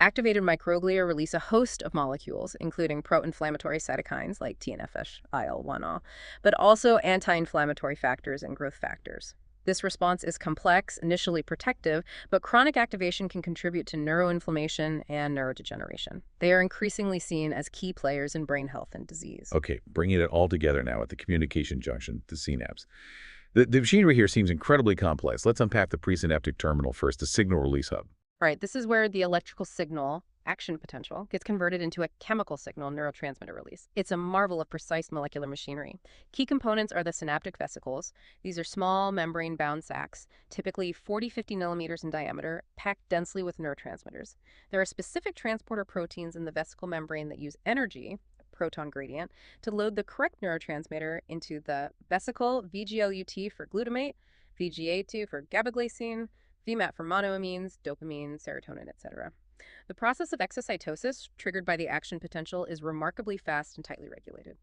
activated microglia release a host of molecules, including pro-inflammatory cytokines like TNF, IL-1A, but also anti-inflammatory factors and growth factors. This response is complex, initially protective, but chronic activation can contribute to neuroinflammation and neurodegeneration. They are increasingly seen as key players in brain health and disease. Okay, bringing it all together now at the communication junction, the synapse. The machinery here seems incredibly complex. Let's unpack the presynaptic terminal first, the signal release hub. Right, this is where the electrical signal, action potential, gets converted into a chemical signal, neurotransmitter release. It's a marvel of precise molecular machinery. Key components are the synaptic vesicles. These are small membrane-bound sacs, typically 40-50 millimeters in diameter, packed densely with neurotransmitters. There are specific transporter proteins in the vesicle membrane that use energy, proton gradient, to load the correct neurotransmitter into the vesicle, VGLUT for glutamate, VGA2 for GABA-glycine, VMAT for monoamines, dopamine, serotonin, etc. The process of exocytosis, triggered by the action potential, is remarkably fast and tightly regulated.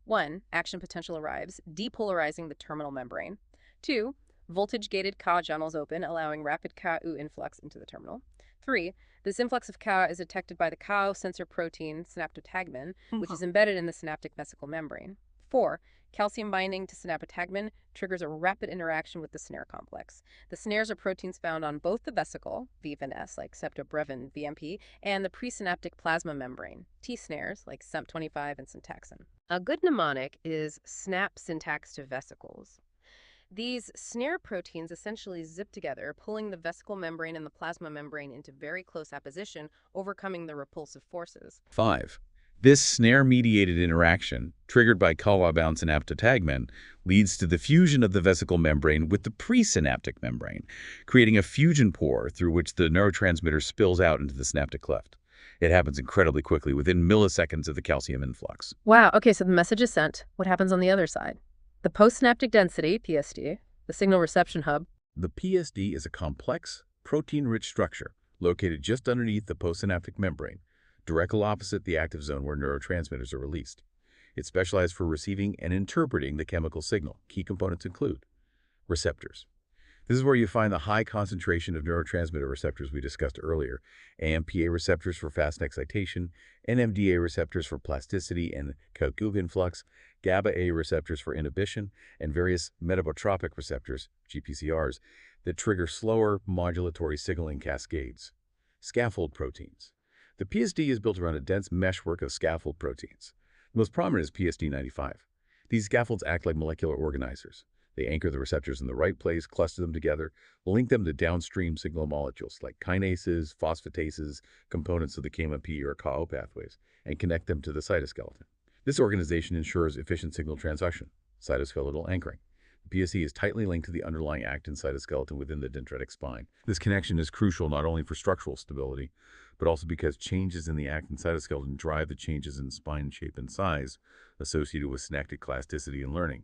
1. Action potential arrives, depolarizing the terminal membrane. 2. Voltage-gated Ka channels open, allowing rapid Ka-U influx into the terminal. 3. This influx of Ka is detected by the Ka sensor protein, synaptotagmin, which is embedded in the synaptic vesicle membrane. 4. Calcium binding to synaptotagmin triggers a rapid interaction with the snare complex. The snares are proteins found on both the vesicle, V-VNS, like septobrevin, VMP, and the presynaptic plasma membrane, T-snares, like SEMP25 and syntaxin. A good mnemonic is SNAP syntax to vesicles. These snare proteins essentially zip together, pulling the vesicle membrane and the plasma membrane into very close apposition, overcoming the repulsive forces. 5. This snare-mediated interaction, triggered by Calva-bound synaptotagmin, leads to the fusion of the vesicle membrane with the presynaptic membrane, creating a fusion pore through which the neurotransmitter spills out into the synaptic cleft. It happens incredibly quickly, within milliseconds of the calcium influx. Wow, okay, so the message is sent. What happens on the other side? The postsynaptic density, PSD, the signal reception hub. The PSD is a complex, protein-rich structure located just underneath the postsynaptic membrane, directly opposite the active zone where neurotransmitters are released. It's specialized for receiving and interpreting the chemical signal. Key components include receptors. This is where you find the high concentration of neurotransmitter receptors we discussed earlier, AMPA receptors for fast excitation, NMDA receptors for plasticity and Calcuv influx, GABA-A receptors for inhibition, and various metabotropic receptors, GPCRs, that trigger slower modulatory signaling cascades. Scaffold proteins. The PSD is built around a dense meshwork of scaffold proteins. The most prominent is PSD95. These scaffolds act like molecular organizers. They anchor the receptors in the right place, cluster them together, link them to downstream signal molecules like kinases, phosphatases, components of the KMP or KO pathways, and connect them to the cytoskeleton. This organization ensures efficient signal transduction, cytoskeletal anchoring. The PSE is tightly linked to the underlying actin cytoskeleton within the dendritic spine. This connection is crucial not only for structural stability, but also because changes in the actin cytoskeleton drive the changes in spine shape and size associated with synaptic plasticity and learning.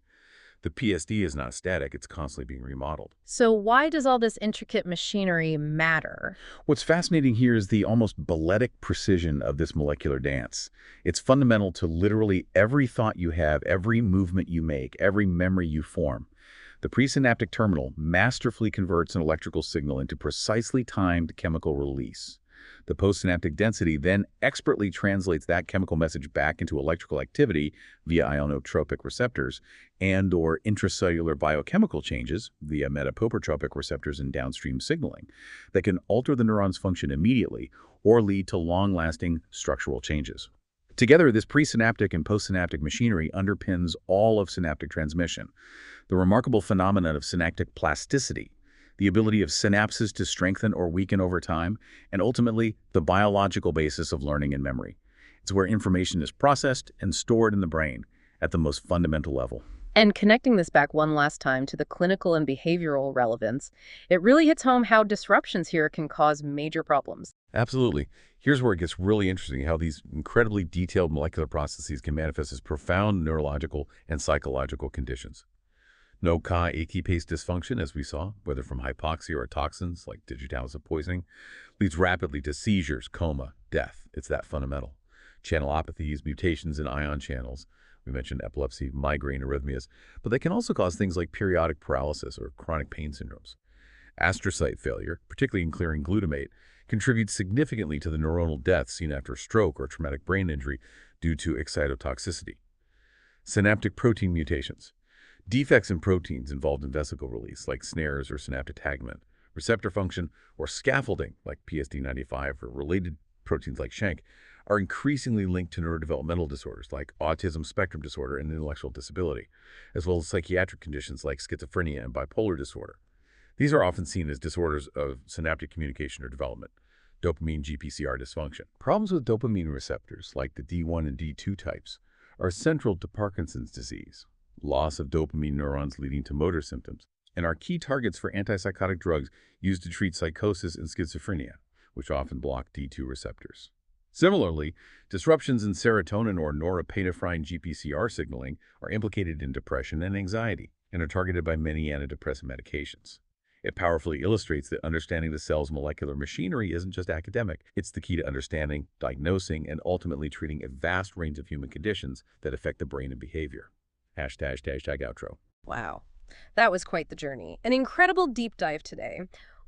The PSD is not static, it's constantly being remodeled. So why does all this intricate machinery matter? What's fascinating here is the almost balletic precision of this molecular dance. It's fundamental to literally every thought you have, every movement you make, every memory you form. The presynaptic terminal masterfully converts an electrical signal into precisely timed chemical release. The postsynaptic density then expertly translates that chemical message back into electrical activity via ionotropic receptors and/or intracellular biochemical changes via metapoprotropic receptors and downstream signaling that can alter the neuron's function immediately or lead to long-lasting structural changes. Together, this presynaptic and postsynaptic machinery underpins all of synaptic transmission, the remarkable phenomenon of synaptic plasticity, the ability of synapses to strengthen or weaken over time, and ultimately, the biological basis of learning and memory. It's where information is processed and stored in the brain at the most fundamental level. And connecting this back one last time to the clinical and behavioral relevance, it really hits home how disruptions here can cause major problems. Absolutely. Here's where it gets really interesting, how these incredibly detailed molecular processes can manifest as profound neurological and psychological conditions. No Ka-achy-pace dysfunction, as we saw, whether from hypoxia or toxins like digitalis poisoning, leads rapidly to seizures, coma, death. It's that fundamental. Channelopathies, mutations in ion channels. We mentioned epilepsy, migraine, arrhythmias, but they can also cause things like periodic paralysis or chronic pain syndromes. Astrocyte failure, particularly in clearing glutamate, contributes significantly to the neuronal death seen after stroke or traumatic brain injury due to excitotoxicity. Synaptic protein mutations. Defects in proteins involved in vesicle release, like snares or synaptotagmin, receptor function, or scaffolding, like PSD95 or related proteins like Schenck, are increasingly linked to neurodevelopmental disorders like autism spectrum disorder and intellectual disability, as well as psychiatric conditions like schizophrenia and bipolar disorder. These are often seen as disorders of synaptic communication or development. Dopamine GPCR dysfunction. Problems with dopamine receptors, like the D1 and D2 types, are central to Parkinson's disease, loss of dopamine neurons leading to motor symptoms, and are key targets for antipsychotic drugs used to treat psychosis and schizophrenia, which often block D2 receptors. Similarly, disruptions in serotonin or norepinephrine GPCR signaling are implicated in depression and anxiety and are targeted by many antidepressant medications. It powerfully illustrates that understanding the cell's molecular machinery isn't just academic. It's the key to understanding, diagnosing, and ultimately treating a vast range of human conditions that affect the brain and behavior. #outro. Wow, that was quite the journey. An incredible deep dive today.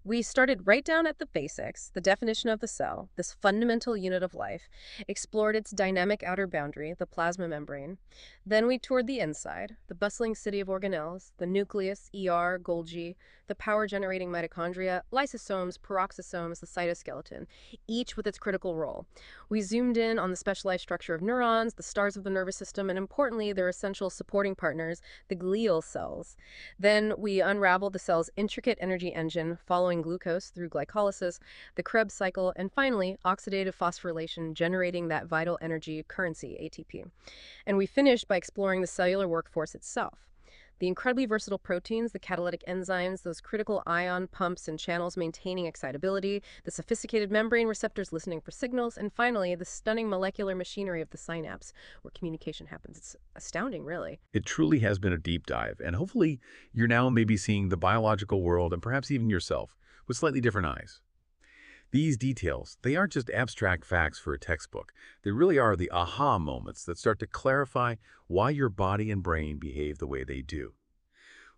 We started right down at the basics, the definition of the cell, this fundamental unit of life, explored its dynamic outer boundary, the plasma membrane. Then we toured the inside, the bustling city of organelles, the nucleus, ER, Golgi, the power-generating mitochondria, lysosomes, peroxisomes, the cytoskeleton, each with its critical role. We zoomed in on the specialized structure of neurons, the stars of the nervous system, and importantly, their essential supporting partners, the glial cells. Then we unraveled the cell's intricate energy engine, following glucose through glycolysis, the Krebs cycle, and finally, oxidative phosphorylation, generating that vital energy currency, ATP. And we finished by exploring the cellular workforce itself. The incredibly versatile proteins, the catalytic enzymes, those critical ion pumps and channels maintaining excitability, the sophisticated membrane receptors listening for signals, and finally, the stunning molecular machinery of the synapse, where communication happens. It's astounding, really. It truly has been a deep dive, and hopefully you're now maybe seeing the biological world and perhaps even yourself with slightly different eyes. These details, they aren't just abstract facts for a textbook. They really are the aha moments that start to clarify why your body and brain behave the way they do.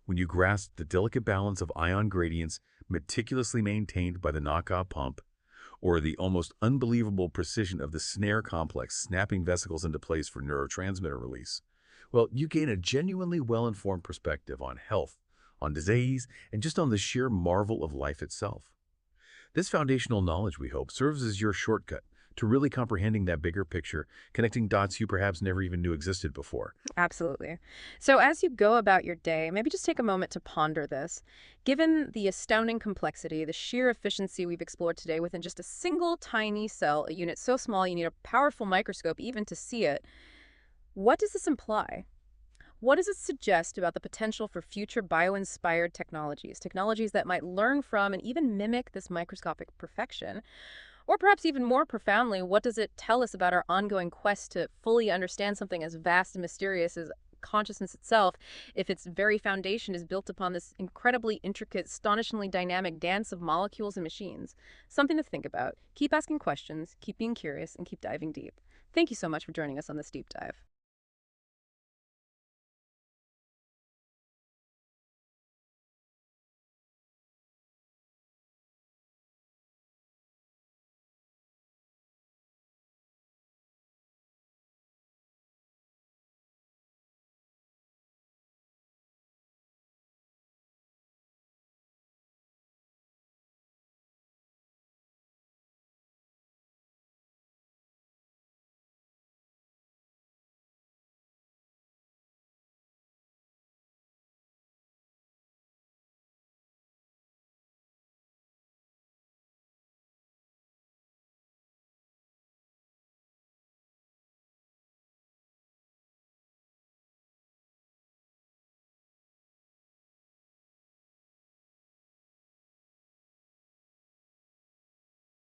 When you grasp the delicate balance of ion gradients meticulously maintained by the knockout pump, or the almost unbelievable precision of the snare complex snapping vesicles into place for neurotransmitter release, well, you gain a genuinely well-informed perspective on health, on disease, and just on the sheer marvel of life itself. This foundational knowledge, we hope, serves as your shortcut to really comprehending that bigger picture, connecting dots you perhaps never even knew existed before. Absolutely. So as you go about your day, maybe just take a moment to ponder this. Given the astounding complexity, the sheer efficiency we've explored today within just a single tiny cell, a unit so small you need a powerful microscope even to see it, what does this imply? What does it suggest about the potential for future bio-inspired technologies, technologies that might learn from and even mimic this microscopic perfection? Or perhaps even more profoundly, what does it tell us about our ongoing quest to fully understand something as vast and mysterious as consciousness itself, if its very foundation is built upon this incredibly intricate, astonishingly dynamic dance of molecules and machines? Something to think about. Keep asking questions, keep being curious, and keep diving deep. Thank you so much for joining us on this deep dive.